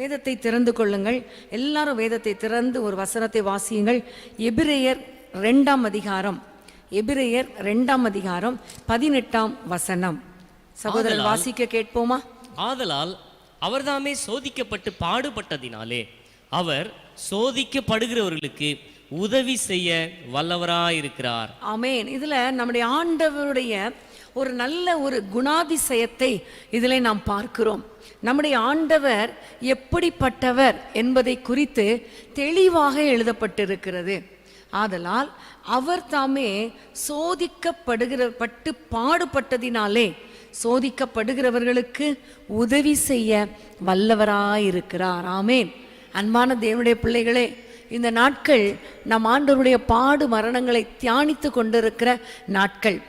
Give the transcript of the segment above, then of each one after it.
வேதத்தை திறந்து கொள்ளுங்கள். எல்லாரும் வேதத்தை திறந்து ஒரு வசனத்தை வாசியுங்கள். எபிரேயர் 2ஆம் அதிகாரம், எபிரேயர் 2ஆம் அதிகாரம் 18ஆம் வசனம். சகோதரர் வாசிக்க கேட்போமா? ஆதலால் அவர்தாமே சோதிக்கப்பட்டு பாடுபட்டதினாலே அவர் சோதிக்கப்படுகிறவர்களுக்கு உதவி செய்ய வல்லவராயிருக்கிறார். ஆமென். இதுல நம்முடைய ஆண்டவருடைய ஒரு நல்ல ஒரு குணாதிசயத்தை இதிலே நாம் பார்க்கிறோம். நம்முடைய ஆண்டவர் எப்படிப்பட்டவர் என்பதை குறித்து தெளிவாக எழுதப்பட்டிருக்கிறது. ஆதலால் அவர் தாமே சோதிக்கப்பட்டு பாடுபட்டதினாலே சோதிக்கப்படுகிறவர்களுக்கு உதவி செய்ய வல்லவராயிருக்கிறார். ஆமென். அன்பான தேவனுடைய பிள்ளைகளே, இந்த நாட்கள் நம் ஆண்டவருடைய பாடு மரணங்களை தியானித்து கொண்டிருக்கிற நாட்கள்.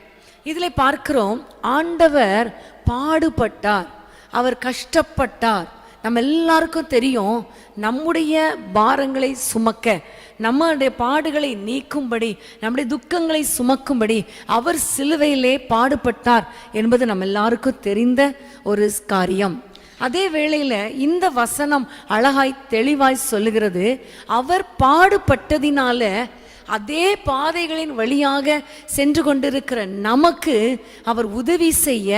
இதில் பார்க்கிறோம், ஆண்டவர் பாடுபட்டார், அவர் கஷ்டப்பட்டார். நம்ம எல்லாருக்கும் தெரியும், நம்முடைய பாரங்களை சுமக்க, நம்முடைய பாடுகளை நீக்கும்படி, நம்முடைய துக்கங்களை சுமக்கும்படி அவர் சிலுவையிலே பாடுபட்டார் என்பது நம்ம எல்லாருக்கும் தெரிந்த ஒரு காரியம். அதே வேளையில் இந்த வசனம் அழகாய் தெளிவாய் சொல்லுகிறது, அவர் பாடுபட்டதினால அதே பாதைகளின் வழியாக சென்று கொண்டிருக்கிற நமக்கு அவர் உதவி செய்ய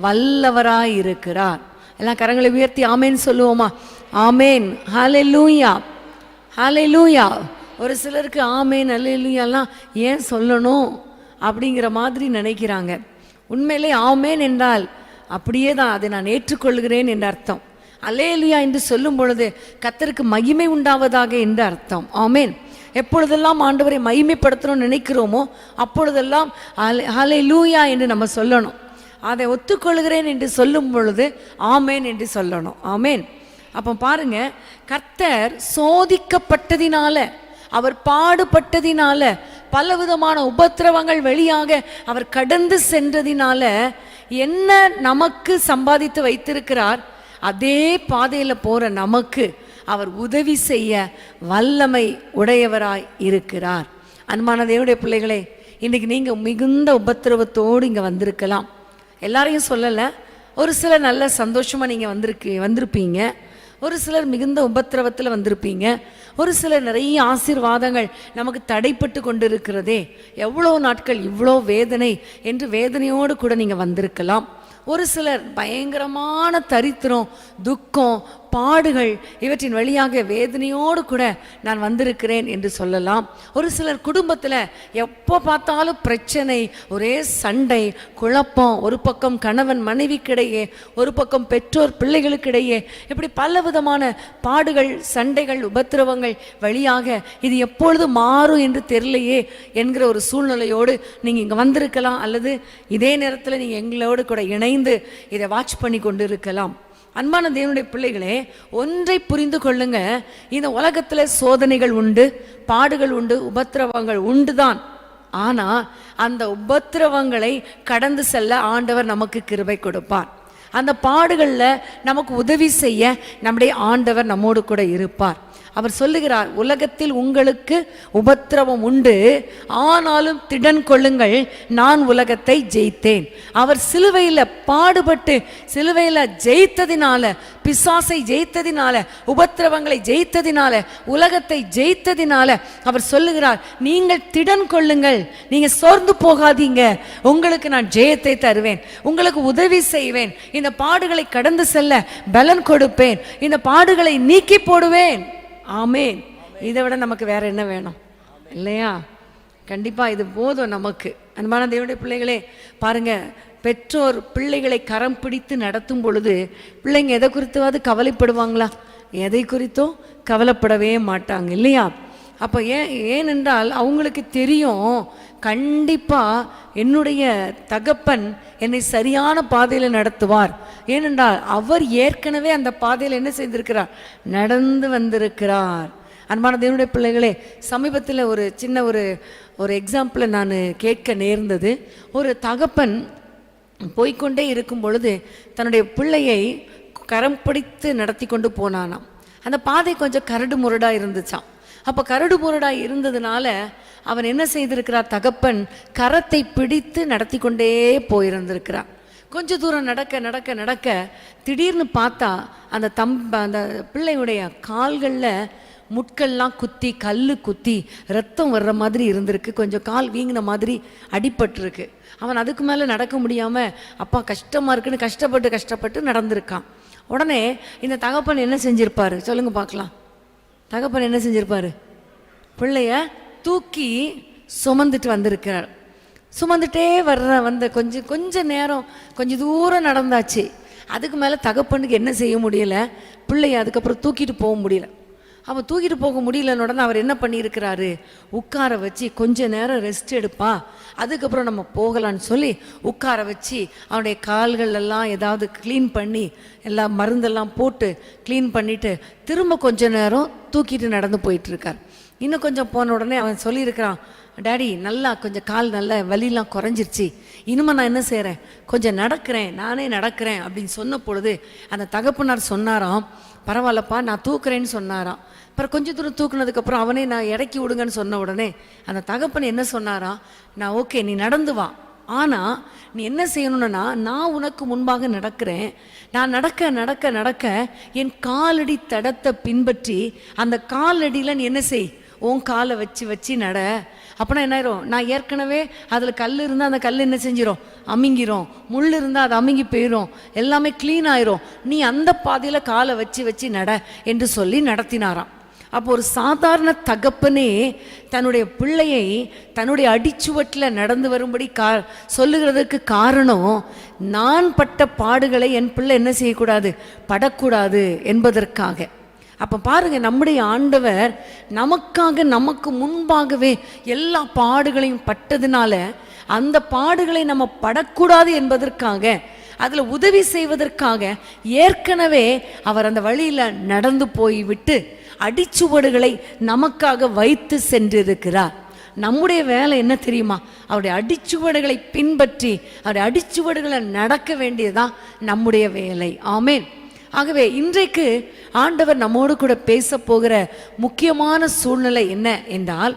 வல்லவராயிருக்கிறார். எல்லாம் கரங்களை உயர்த்தி ஆமேன் சொல்லுவோமா? ஆமேன், ஹல்லேலூயா, ஹல்லேலூயா. ஒரு சிலருக்கு ஆமேன் ஹல்லேலூயாலாம் ஏன் சொல்லணும் அப்படிங்கிற மாதிரி நினைக்கிறாங்க. உண்மையிலே ஆமேன் என்றால் அப்படியே தான், அதை நான் ஏற்றுக்கொள்கிறேன் என்ற அர்த்தம். அல்லேலூயா என்று சொல்லும் பொழுது கர்த்தருக்கு மகிமை உண்டாவதாக என்ற அர்த்தம். ஆமேன். எப்பொழுதெல்லாம் ஆண்டவரை மகிமைப்படுத்தணும்னு நினைக்கிறோமோ அப்பொழுதெல்லாம் ஹல்லேலூயா என்று நம்ம சொல்லணும். அதை ஒத்துக்கொள்கிறேன் என்று சொல்லும் பொழுது ஆமேன் என்று சொல்லணும். ஆமேன். அப்போ பாருங்க, கர்த்தர் சோதிக்கப்பட்டதினால, அவர் பாடுபட்டதினால, பலவிதமான உபத்திரவங்கள் வழியாக அவர் கடந்து சென்றதினால என்ன நமக்கு சம்பாதித்து வைத்திருக்கிறார், அதே பாதையில் போற நமக்கு அவர் உதவி செய்ய வல்லமை உடையவராய் இருக்கிறார். அன்பான தேவனுடைய பிள்ளைகளே, இன்னைக்கு நீங்க மிகுந்த உபத்திரவத்தோடு இங்க வந்திருக்கலாம். எல்லாரையும் சொல்லலை, ஒரு சிலர் நல்ல சந்தோஷமா நீங்க வந்திருப்பீங்க, ஒரு சிலர் மிகுந்த உபத்திரவத்தில் வந்திருப்பீங்க, ஒரு சிலர் நிறைய ஆசீர்வாதங்கள் நமக்கு தடைப்பட்டு கொண்டிருக்கிறதே, எவ்வளோ நாட்கள் இவ்வளோ வேதனை என்று வேதனையோடு கூட நீங்கள் வந்திருக்கலாம். ஒரு சிலர் பயங்கரமான தரித்திரம், துக்கம், பாடுகள் இவற்றின் வழியாக வேதனையோடு கூட நான் வந்திருக்கிறேன் என்று சொல்லலாம். ஒரு சிலர் குடும்பத்தில் எப்போ பார்த்தாலும் பிரச்சனை, ஒரே சண்டை, குழப்பம், ஒரு பக்கம் கணவன் மனைவிக்கிடையே, ஒரு பக்கம் பெற்றோர் பிள்ளைகளுக்கிடையே, இப்படி பல விதமான பாடுகள், சண்டைகள், உபத்திரவங்கள் வழியாக இது எப்பொழுது மாறும் என்று தெரியலையே என்கிற ஒரு சூழ்நிலையோடு நீங்கள் இங்கே வந்திருக்கலாம். அல்லது இதே நேரத்தில் நீங்கள் எங்களோடு கூட இணைந்து இதை வாட்ச் பண்ணி கொண்டு இருக்கலாம். அன்பான தேவனுடைய பிள்ளைகளே, ஒன்றை புரிந்து கொள்ளுங்க, இந்த உலகத்தில் சோதனைகள் உண்டு, பாடுகள் உண்டு, உபத்திரவங்கள் உண்டுதான். ஆனா அந்த உபத்திரவங்களை கடந்து செல்ல ஆண்டவர் நமக்கு கிருபை கொடுப்பார். அந்த பாடுகளில் நமக்கு உதவி செய்ய நம்முடைய ஆண்டவர் நம்மோடு கூட இருப்பார். அவர் சொல்லுகிறார், உலகத்தில் உங்களுக்கு உபத்திரவம் உண்டு, ஆனாலும் திடன் கொள்ளுங்கள், நான் உலகத்தை ஜெயித்தேன். அவர் சிலுவையில் பாடுபட்டு சிலுவையில் ஜெயித்ததினால, பிசாசை ஜெயித்ததினால, உபத்திரவங்களை ஜெயித்ததினால, உலகத்தை ஜெயித்ததினால அவர் சொல்லுகிறார், நீங்கள் திடன் கொள்ளுங்கள், நீங்க சோர்ந்து போகாதீங்க, உங்களுக்கு நான் ஜெயத்தை தருவேன், உங்களுக்கு உதவி செய்வேன், இந்த பாடுகளை கடந்து செல்ல பலன் கொடுப்பேன், இந்த பாடுகளை நீக்கி போடுவேன். ஆமேன். இதை விட நமக்கு வேற என்ன வேணும் இல்லையா? கண்டிப்பா இது போதும் நமக்கு. அன்பான தேவனுடைய பிள்ளைகளே, பாருங்க, பெற்றோர் பிள்ளைகளை கரம் பிடித்து நடத்தும் பொழுது பிள்ளைங்க எதை குறித்தாவது கவலைப்படுவாங்களா? எதை குறித்தும் கவலைப்படவே மாட்டாங்க இல்லையா? அப்போ ஏனென்றால் அவங்களுக்கு தெரியும், கண்டிப்பா என்னுடைய தகப்பன் என்னை சரியான பாதையில் நடத்துவார். ஏனென்றால் அவர் ஏற்கனவே அந்த பாதையில் என்ன செய்திருக்கிறார், நடந்து வந்திருக்கிறார். அன்பான தேவனுடைய பிள்ளைகளே, சமீபத்தில் ஒரு சின்ன ஒரு எக்ஸாம்பிளை நான் கேட்க நேர்ந்தது. ஒரு தகப்பன் போய்கொண்டே இருக்கும் பொழுது தன்னுடைய பிள்ளையை கரம் பிடித்து நடத்தி கொண்டு போனானாம். அந்த பாதை கொஞ்சம் கரடு முரடாக இருந்துச்சாம். அப்போ கரடு முரடாக இருந்ததுனால அவன் என்ன செய்திருக்கிறார், தகப்பன் கரத்தை பிடித்து நடத்தி கொண்டே போயிருந்திருக்கிறான். கொஞ்ச தூரம் நடக்க நடக்க நடக்க திடீர்னு பார்த்தா அந்த பிள்ளையுடைய கால்களில் முட்கள்லாம் குத்தி, கல் குத்தி ரத்தம் வர்ற மாதிரி இருந்திருக்கு. கொஞ்சம் கால் வீங்கின மாதிரி அடிபட்டிருக்கு. அவன் அதுக்கு மேலே நடக்க முடியாமல் அப்பா கஷ்டமாக இருக்குன்னு கஷ்டப்பட்டு நடந்திருக்கான். உடனே இந்த தகப்பன் என்ன செஞ்சிருப்பாரு சொல்லுங்க பார்க்கலாம்? தகப்பன் என்ன செஞ்சிருப்பாரு? பிள்ளைய தூக்கி சுமந்துட்டு வந்திருக்கிறார். சுமந்துட்டே வந்த கொஞ்ச நேரம் கொஞ்சம் தூரம் நடந்தாச்சு. அதுக்கு மேலே தகப்பனுக்கு என்ன செய்ய முடியல, பிள்ளைய அதுக்கப்புறம் தூக்கிட்டு போக முடியல. அவன் தூக்கிட்டு போக முடியலன்னு உடனே அவர் என்ன பண்ணியிருக்கிறாரு, உட்கார வச்சு கொஞ்ச நேரம் ரெஸ்ட் எடுப்பா, அதுக்கப்புறம் நம்ம போகலான்னு சொல்லி உட்கார வச்சு அவனுடைய கால்கள் எல்லாம் ஏதாவது க்ளீன் பண்ணி எல்லாம் மருந்தெல்லாம் போட்டு க்ளீன் பண்ணிவிட்டு திரும்ப கொஞ்ச நேரம் தூக்கிட்டு நடந்து போயிட்டுருக்கார். இன்னும் கொஞ்சம் போன உடனே அவன் சொல்லியிருக்கிறான், டாடி நல்லா கொஞ்சம் கால் நல்லா வலியெல்லாம் குறைஞ்சிருச்சு, இனிமேல் நான் என்ன செய்கிறேன், கொஞ்சம் நானே நடக்கிறேன் அப்படின்னு சொன்ன பொழுது அந்த தகப்பனார் சொன்னாராம், பரவாயில்லப்பா நான் தூக்குறேன்னு சொன்னாராம். அப்புறம் கொஞ்சம் தூரம் தூக்குனதுக்கப்புறம் அவனே நான் இறக்கி விடுங்கன்னு சொன்ன உடனே அந்த தகப்பன் என்ன சொன்னாராம், நான் ஓகே நீ நடந்து வா, ஆனால் நீ என்ன செய்யணும்னா நான் உனக்கு முன்பாக நடக்கிறேன், நான் நடக்க நடக்க நடக்க என் காலடி தடத்தை பின்பற்றி அந்த காலடியில் நீ என்ன செய், உன் காலை வச்சு நட. அப்போனா என்ன ஆயிரும், நான் ஏற்கனவே அதில் கல் இருந்தால் அந்த கல் என்ன செஞ்சிடும், அமுங்கிரும், முள் இருந்தால் அது அமுங்கி போயிடும், எல்லாமே க்ளீன் ஆயிரும், நீ அந்த பாதையில் காலை வச்சு நட என்று சொல்லி நடத்தினாராம். அப்போ ஒரு சாதாரண தகப்பனே தன்னுடைய பிள்ளையை தன்னுடைய அடிச்சுவட்டில் நடந்து வரும்படி சொல்லுகிறதுக்கு காரணம், நான் பட்ட பாடுகளை என் பிள்ளை என்ன செய்யக்கூடாது, படக்கூடாது என்பதற்காக. அப்போ பாருங்க, நம்முடைய ஆண்டவர் நமக்காக நமக்கு முன்பாகவே எல்லா பாடுகளையும் பட்டதுனால அந்த பாடுகளை நம்ம படக்கூடாது என்பதற்காக, அதில் உதவி செய்வதற்காக ஏற்கனவே அவர் அந்த வழியில் நடந்து போய்விட்டு அடிச்சுவடுகளை நமக்காக வைத்து சென்றிருக்கிறார். நம்முடைய வேலை என்ன தெரியுமா, அவருடைய அடிச்சுவடுகளை பின்பற்றி அவருடைய அடிச்சுவடுகளை நடக்க வேண்டியதுதான் நம்முடைய வேலை. ஆமேன். ஆகவே இன்றைக்கு ஆண்டவர் நம்மோடு கூட பேச போகிற முக்கியமான சூழ்நிலை என்ன என்றால்,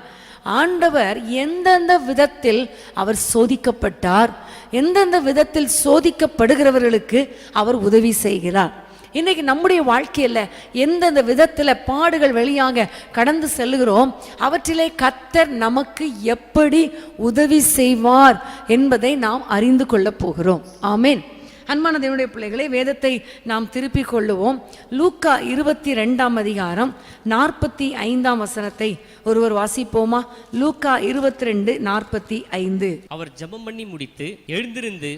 ஆண்டவர் எந்தெந்த விதத்தில் அவர் சோதிக்கப்பட்டார், எந்தெந்த விதத்தில் சோதிக்கப்படுகிறவர்களுக்கு அவர் உதவி செய்கிறார். இன்னைக்கு நம்முடைய வாழ்க்கையில் எந்தெந்த விதத்தில் பாடுகள் வழியாக கடந்து செல்கிறோம், அவற்றிலே கர்த்தர் நமக்கு எப்படி உதவி செய்வார் என்பதை நாம் அறிந்து கொள்ளப் போகிறோம். ஆமேன். அன்பான தேவனுடைய பிள்ளைகளை, வேதத்தை நாம் திருப்பிக் கொள்ளுவோம். லூக்கா 22 அதிகாரம் 45 வசனத்தை ஒருவர் வாசிப்போமா? லூக்கா 22:45. அவர் ஜெபம் பண்ணி முடித்து எழுந்திருந்து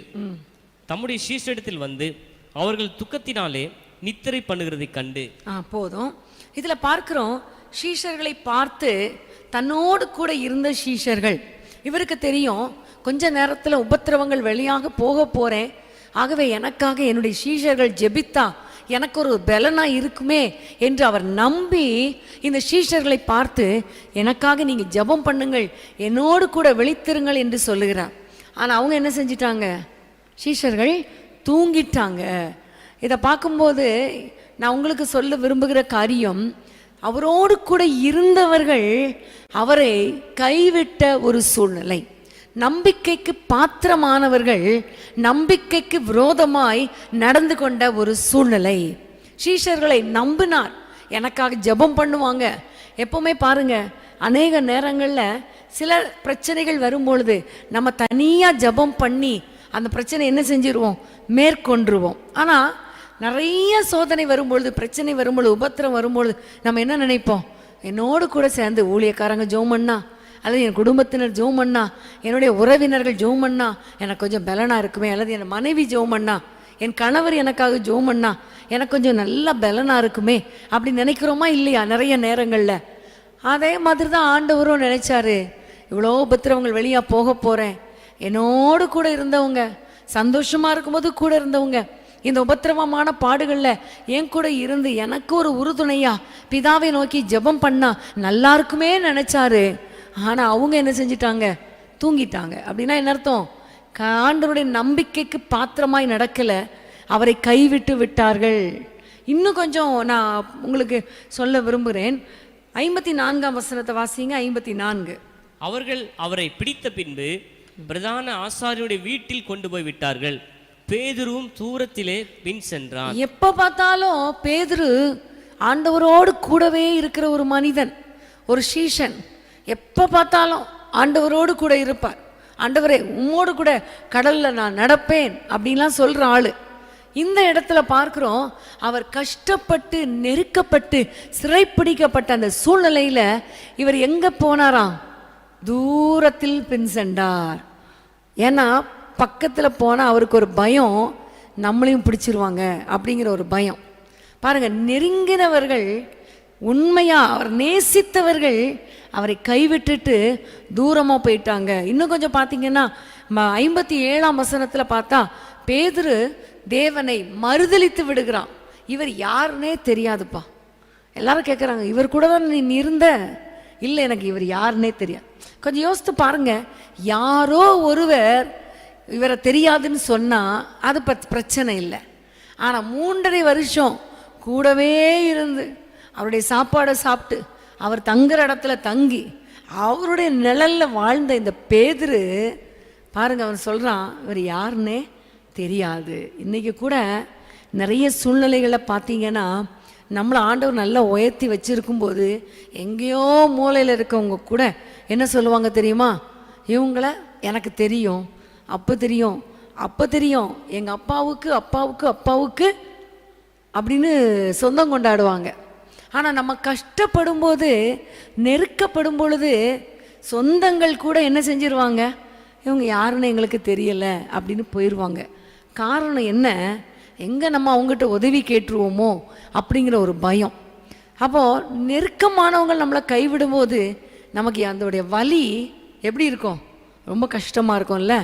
தம்முடைய சீஷரிடத்தில் வந்து அவர்கள் துக்கத்தினாலே நித்திரை பண்ணுகிறதை கண்டு. போதும். இதுல பார்க்கிறோம், சீஷர்களை பார்த்து தன்னோடு கூட இருந்த சீஷர்கள், இவருக்கு தெரியும் கொஞ்ச நேரத்தில் உபத்திரவங்கள் வெளியாக போக போறேன், ஆகவே எனக்காக என்னுடைய சீஷர்கள் ஜெபித்தா எனக்கு ஒரு பலனா இருக்குமே என்று அவர் நம்பி இந்த சீஷர்களை பார்த்து எனக்காக நீங்க ஜெபம் பண்ணுங்கள், என்னோடு கூட விழித்திருங்கள் என்று சொல்லுகிறார். ஆனா அவங்க என்ன செஞ்சிட்டாங்க, சீஷர்கள் தூங்கிட்டாங்க. இதை பார்க்கும்போது நான் உங்களுக்கு சொல்ல விரும்புகிற காரியம், அவரோடு கூட இருந்தவர்கள் அவரை கைவிட்ட ஒரு சூழ்நிலை. நம்பிக்கைக்கு பாத்திரமானவர்கள் நம்பிக்கைக்கு விரோதமாய் நடந்து கொண்ட ஒரு சூழ்நிலை. சீஷர்களை நம்பினார், எனக்காக ஜெபம் பண்ணுவாங்க. எப்பவுமே பாருங்க, அநேக நேரங்களில் சில பிரச்சனைகள் வரும்பொழுது நம்ம தனியாக ஜெபம் பண்ணி அந்த பிரச்சனை என்ன செஞ்சிருவோம், மேற்கொண்டுருவோம். ஆனால் நிறைய சோதனை வரும்பொழுது, பிரச்சனை வரும்பொழுது, உபத்திரம் வரும்பொழுது நம்ம என்ன நினைப்போம், என்னோடு கூட சேர்ந்து ஊழியக்காரங்க ஜெபம் பண்ணா, அல்லது என் குடும்பத்தினர் ஜெபம் பண்ணா, என்னுடைய உறவினர்கள் ஜெபம் பண்ணா எனக்கு கொஞ்சம் பலனாக இருக்குமே, அல்லது என் மனைவி ஜெபம் பண்ணா, என் கணவர் எனக்காக ஜெபம் பண்ணா எனக்கு கொஞ்சம் நல்ல பலனாக இருக்குமே அப்படி நினைக்கிறோமா இல்லையா? நிறைய நேரங்களில் அதே மாதிரி தான் ஆண்டவரும் நினைச்சாரு. இவ்வளோ உபத்திரவங்கள் வெளியாக போக போகிறேன், என்னோடு கூட இருந்தவங்க, சந்தோஷமாக இருக்கும்போது கூட இருந்தவங்க, இந்த உபத்திரவமான பாடுகளில் என் கூட இருந்து எனக்கு ஒரு உறுதுணையா பிதாவை நோக்கி ஜெபம் பண்ணா நல்லா இருக்குமே நினைச்சாரு. ஆனால் அவங்க என்ன செஞ்சிட்டாங்க, தூங்கிட்டாங்க. அப்படின்னா என்ன அர்த்தம், ஆண்டவருடைய நம்பிக்கைக்கு பாத்திரமாய் நடக்கலை, அவரை கைவிட்டு விட்டார்கள். இன்னும் கொஞ்சம் நான் உங்களுக்கு சொல்ல விரும்புகிறேன். 54 வசனத்தை வாசிங்க. 54. அவர்கள் அவரை பிடித்த பின்பு பிரதான ஆசாரியருடைய வீட்டில் கொண்டு போய் விட்டார்கள். பேதுருவும் தூரத்திலே பின் சென்றான். எப்ப பார்த்தாலும் பேதுரு ஆண்டவரோடு கூடவே இருக்கிற ஒரு மனிதன், ஒரு சீஷன். எப்ப பார்த்தாலும் ஆண்டவரோடு கூட இருப்பார். ஆண்டவரே உம்மோடு கூட கடல்ல நான் நடப்பேன் அப்படின்லாம் சொல்ற ஆளு. இந்த இடத்துல பார்க்கிறோம், அவர் கஷ்டப்பட்டு நெருக்கப்பட்டு சிறைப்பிடிக்கப்பட்ட அந்த சூழ்நிலையில இவர் எங்க போனாராம்? தூரத்தில் பின் சென்றார். ஏன்னா பக்கத்துல போனா அவருக்கு ஒரு பயம், நம்மளையும் பிடிச்சிருவாங்க அப்படிங்கிற ஒரு பயம். பாருங்க, நெருங்கினவர்கள், உண்மையா அவர் நேசித்தவர்கள் அவரை கைவிட்டுட்டு தூரமா போயிட்டாங்க. இன்னும் கொஞ்சம் பார்த்தீங்கன்னா 57ஆம் வசனத்துல பார்த்தா பேதுரு தேவனை மறுதலித்து விடுகிறான். இவர் யாருன்னே தெரியாதுப்பா. எல்லாரும் கேட்குறாங்க, இவர் கூட தான் நீ இருந்த? இல்லை, எனக்கு இவர் யாருன்னே தெரியாது. கொஞ்சம் யோசித்து பாருங்க, யாரோ ஒருவர் இவரை தெரியாதுன்னு சொன்னா அது பிரச்சனை இல்லை. ஆனா 3.5 வருஷம் கூடவே இருந்து அவருடைய சாப்பாடை சாப்பிட்டு அவர் தங்குற இடத்துல தங்கி அவருடைய நிழல்ல வாழ்ந்த இந்த பேதுரு பாருங்க, அவன் சொல்றான் இவர் யாருன்னே தெரியாது. இன்னைக்கு கூட நிறைய சூழ்நிலைகளை பார்த்தீங்கன்னா நம்மளை ஆண்டவர் நல்லா உயர்த்தி வச்சிருக்கும் போது எங்கேயோ மூலையில் இருக்கவங்க கூட என்ன சொல்லுவாங்க தெரியுமா? இவங்கள எனக்கு தெரியும், அப்போ தெரியும், அப்போ தெரியும், எங்கள் அப்பாவுக்கு அப்பாவுக்கு அப்பாவுக்கு அப்படின்னு சொந்தம் கொண்டாடுவாங்க. ஆனால் நம்ம கஷ்டப்படும் போது, நெருக்கப்படும் பொழுது சொந்தங்கள் கூட என்ன செஞ்சிருவாங்க? இவங்க யாருன்னு எங்களுக்கு தெரியலை அப்படின்னு போயிடுவாங்க. காரணம் என்ன? எங்கே நம்ம அவங்ககிட்ட உதவி கேட்டுருவோமோ அப்படிங்கிற ஒரு பயம். அப்போது நெருக்கமானவங்க நம்மளை கைவிடும்போது நமக்கு அதோடைய வலி எப்படி இருக்கும்? ரொம்ப கஷ்டமாக இருக்கும்ல.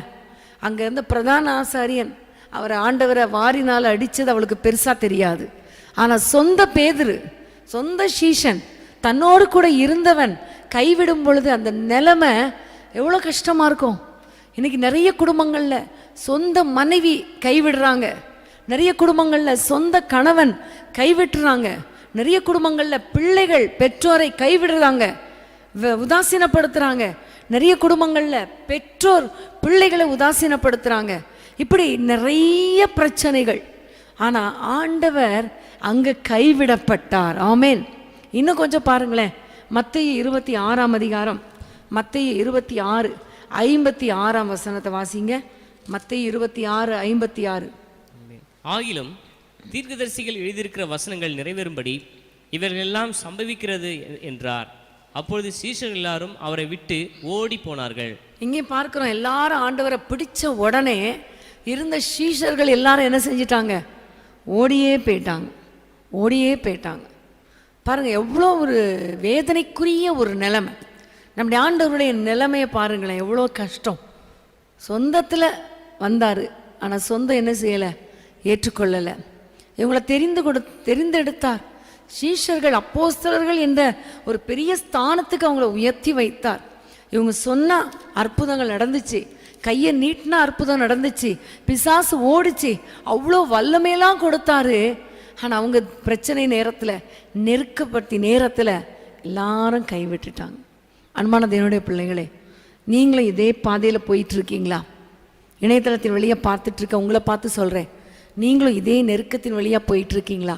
அங்கே இருந்த பிரதான ஆசாரியன் அவரை ஆண்டவரை வாரினால் அடித்தது அவளுக்கு பெருசாக தெரியாது. ஆனால் சொந்த பேதுரு, சொந்த சீஷன், தன்னோடு கூட இருந்தவன் கைவிடும் பொழுது அந்த நிலைமை எவ்வளோ கஷ்டமாக இருக்கும். இன்னைக்கு நிறைய குடும்பங்களில் சொந்த மனைவி கைவிடுறாங்க, நிறைய குடும்பங்களில் சொந்த கணவன் கைவிட்டுறாங்க, நிறைய குடும்பங்களில் பிள்ளைகள் பெற்றோரை கைவிடுறாங்க, உதாசீனப்படுத்துகிறாங்க. நிறைய குடும்பங்களில் பெற்றோர் பிள்ளைகளை உதாசீனப்படுத்துகிறாங்க. இப்படி நிறைய பிரச்சனைகள். ஆனால் ஆண்டவர் அங்கே கைவிடப்பட்டார். ஆமேன். இன்னும் கொஞ்சம் பாருங்களேன், மத்தேயு 26ஆம் அதிகாரம், மத்தேயு 26:56 வசனத்தை வாசிங்க. மத்தேயு 26:56. ஆகிலும் தீர்க்கதரிசிகள் எழுதியிருக்கிற வசனங்கள் நிறைவேறும்படி இவர்கள் எல்லாம் சம்பவிக்கிறது என்றார். அப்பொழுது சீஷர்கள் எல்லாரும் அவரை விட்டு ஓடி போனார்கள். இங்கே பார்க்கிறோம், எல்லாரும் ஆண்டவரை பிடிச்ச உடனே இருந்த சீஷர்கள் எல்லாரும் என்ன செஞ்சிட்டாங்க? ஓடியே போயிட்டாங்க, ஓடியே போயிட்டாங்க. பாருங்க, எவ்வளோ ஒரு வேதனைக்குரிய ஒரு நிலைமை. நம்முடைய ஆண்டவருடைய நிலைமையை பாருங்களேன், எவ்வளோ கஷ்டம். சொந்தத்தில் வந்தார், ஆனால் சொந்தம் என்ன செய்யலை? ஏற்றுக்கொள்ளலை. இவங்களை தெரிந்தெடுத்தார். சீஷர்கள், அப்போஸ்தலர்கள் என்ற ஒரு பெரிய ஸ்தானத்துக்கு அவங்கள உயர்த்தி வைத்தார். இவங்க சொன்னா அற்புதங்கள் நடந்துச்சு, கையை நீட்டினா அற்புதம் நடந்துச்சு, பிசாசு ஓடிச்சு, அவ்வளோ வல்லமையெல்லாம் கொடுத்தாரு. ஆனால் அவங்க பிரச்சனை நேரத்தில், நெருக்கப்பட்ட நேரத்தில் எல்லாரும் கைவிட்டுட்டாங்க. அன்பான தேவனுடைய பிள்ளைகளே, நீங்களும் இதே பாதையில் போயிட்டு இருக்கீங்களா? இணையதளத்தின் வழியாக பார்த்துட்ருக்க உங்களை பார்த்து சொல்கிறேன், நீங்களும் இதே நெருக்கத்தின் வழியாக போயிட்டுருக்கீங்களா?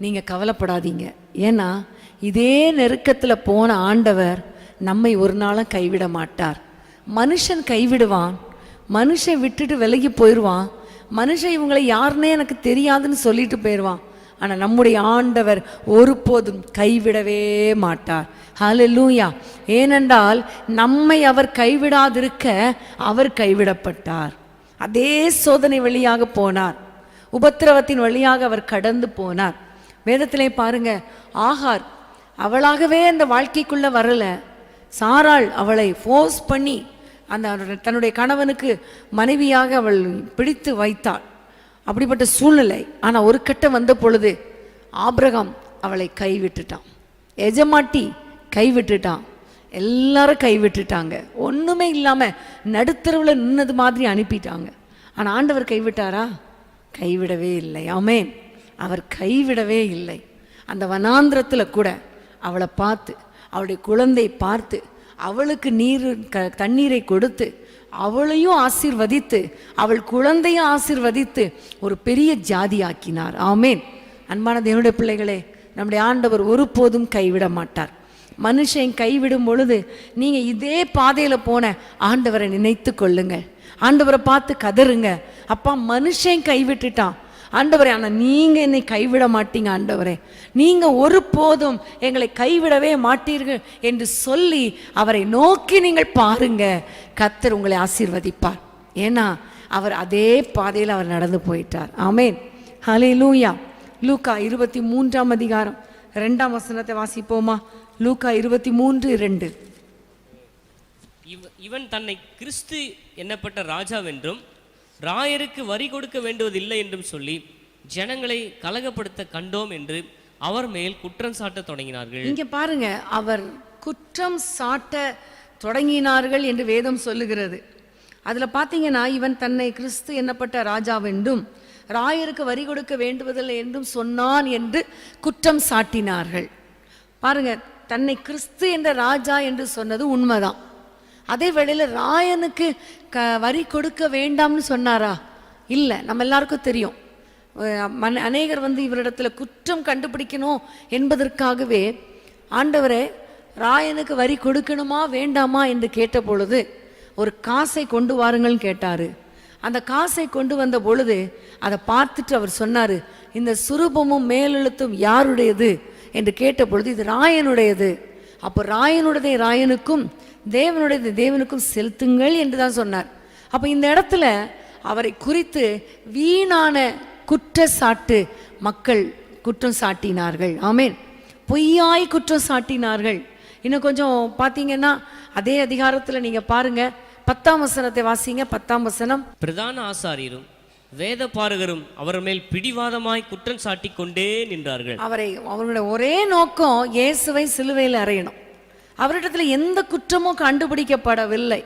நீங்கள் கவலைப்படாதீங்க. ஏன்னா இதே நெருக்கத்தில் போன ஆண்டவர் நம்மை ஒரு நாளும் கைவிட மாட்டார். மனுஷன் கைவிடுவான், மனுஷன் விட்டுட்டு விலகி போயிடுவான், மனுஷன் இவங்களை யாருன்னே எனக்கு தெரியாதுன்னு சொல்லிட்டு போயிடுவான். ஆனால் நம்முடைய ஆண்டவர் ஒருபோதும் கைவிடவே மாட்டார். ஹல்லேலூயா. ஏனென்றால் நம்மை அவர் கைவிடாதிருக்க அவர் கைவிடப்பட்டார். அதே சோதனை வழியாக போனார், உபத்திரவத்தின் வழியாக அவர் கடந்து போனார். வேதத்திலே பாருங்க, ஆகார் அவளாகவே அந்த வாழ்க்கைக்குள்ள வரல, சாராள் அவளை ஃபோர்ஸ் பண்ணி அந்த தன்னுடைய கணவனுக்கு மனைவியாக அவள் பிடித்து வைத்தாள். அப்படிப்பட்ட சூழ்நிலை. ஆனால் ஒரு கட்டம் வந்த பொழுது ஆபிரகாம் அவளை கைவிட்டுட்டான், எஜமாட்டி கைவிட்டுட்டான், எல்லாரும் கைவிட்டுட்டாங்க. ஒன்றுமே இல்லாமல் நடுத்தரவில் நின்னது மாதிரி அனுப்பிட்டாங்க. ஆனால் ஆண்டவர் கைவிட்டாரா? கைவிடவே இல்லை. ஆமென். அவர் கைவிடவே இல்லை. அந்த வனாந்திரத்தில் கூட அவளை பார்த்து, அவளுடைய குழந்தை பார்த்து, அவளுக்கு தண்ணீரை கொடுத்து, அவளையும் ஆசீர்வதித்து அவள் குழந்தையும் ஆசீர்வதித்து ஒரு பெரிய ஜாதி ஆக்கினார். ஆமேன். அன்பான தேவனுடைய பிள்ளைகளே, நம்முடைய ஆண்டவர் ஒருபோதும் கைவிட மாட்டார். மனுஷன் கைவிடும் பொழுது நீங்கள் இதே பாதையில் போன ஆண்டவரை நினைத்து கொள்ளுங்க. ஆண்டவரை பார்த்து கதறுங்க, அப்பா மனுஷன் கைவிட்டுட்டான் ஆண்டவரே, ஆனால் நீங்கள் என்னை கைவிட மாட்டீங்க ஆண்டவரே, நீங்கள் ஒருபோதும் எங்களை கைவிடவே மாட்டீர்கள் என்று சொல்லி அவரை நோக்கி நீங்கள் பாருங்க. கர்த்தர் உங்களை ஆசீர்வதிப்பார். ஏன்னா அவர் அதே பாதையில் அவர் நடந்து போயிட்டார். ஆமேன். ஹல்லேலூயா. லூக்கா 23ஆம் அதிகாரம் 2ஆம் வசனத்தை வாசிப்போமா? லூக்கா 23:2. இவன் தன்னை கிறிஸ்து எண்ணப்பட்ட ராஜாவென்றும் ராயருக்கு வரி கொடுக்க வேண்டுவதில்லை என்றும் சொல்லி ஜனங்களை கலகப்படுத்த கண்டோம் என்று அவர் மேல் குற்றம் சாட்ட தொடங்கினார்கள். இங்க பாருங்க, அவர் குற்றம் சாட்ட தொடங்கினார்கள் என்று வேதம் சொல்லுகிறது. அதுல பாத்தீங்கன்னா, இவன் தன்னை கிறிஸ்து எண்ணப்பட்ட ராஜாவென்றும் ராயருக்கு வரி கொடுக்க வேண்டுவதில்லை என்றும் சொன்னான் என்று குற்றம் சாட்டினார்கள். பாருங்க, தன்னை கிறிஸ்து என்ற ராஜா என்று சொன்னது உண்மைதான். அதே வேளையில் ராயனுக்கு வரி கொடுக்க வேண்டாம்னு சொன்னாரா? இல்லை. நம்ம எல்லாருக்கும் தெரியும், அநேகர் இவரிடத்துல குற்றம் கண்டுபிடிக்கணும் என்பதற்காகவே ஆண்டவரே ராயனுக்கு வரி கொடுக்கணுமா வேண்டாமா என்று கேட்ட பொழுது ஒரு காசை கொண்டு வாருங்கள்னு கேட்டார். அந்த காசை கொண்டு வந்த பொழுது அதை பார்த்துட்டு அவர் சொன்னார், இந்த சுரூபமும் மேலெழுத்தும் யாருடையது என்று கேட்ட பொழுது இது ராயனுடையது. அப்போ ராயனுடையதை ராயனுக்கும் தேவனுடைய தேவனுக்கும் செலுத்துங்கள் என்று தான் சொன்னார். அப்போ இந்த இடத்துல அவரை குறித்து வீணான குற்றச்சாட்டு மக்கள் குற்றம் சாட்டினார்கள். ஆமேன். பொய்யாய் குற்றம் சாட்டினார்கள். இன்னும் கொஞ்சம் பார்த்தீங்கன்னா அதே அதிகாரத்தில் நீங்கள் பாருங்க, 10ஆம் வசனத்தை வாசிங்க. 10ஆம் வசனம். பிரதான ஆசாரியரும் வேத பாரகரும் அவர் மேல் பிடிவாதமாய் குற்றம் சாட்டி கொண்டே நின்றார்கள். அவருடைய ஒரே நோக்கம் இயேசுவை சிலுவையில் அறையணும். அவரிடத்துல எந்த குற்றமும் கண்டுபிடிக்கப்படவில்லை.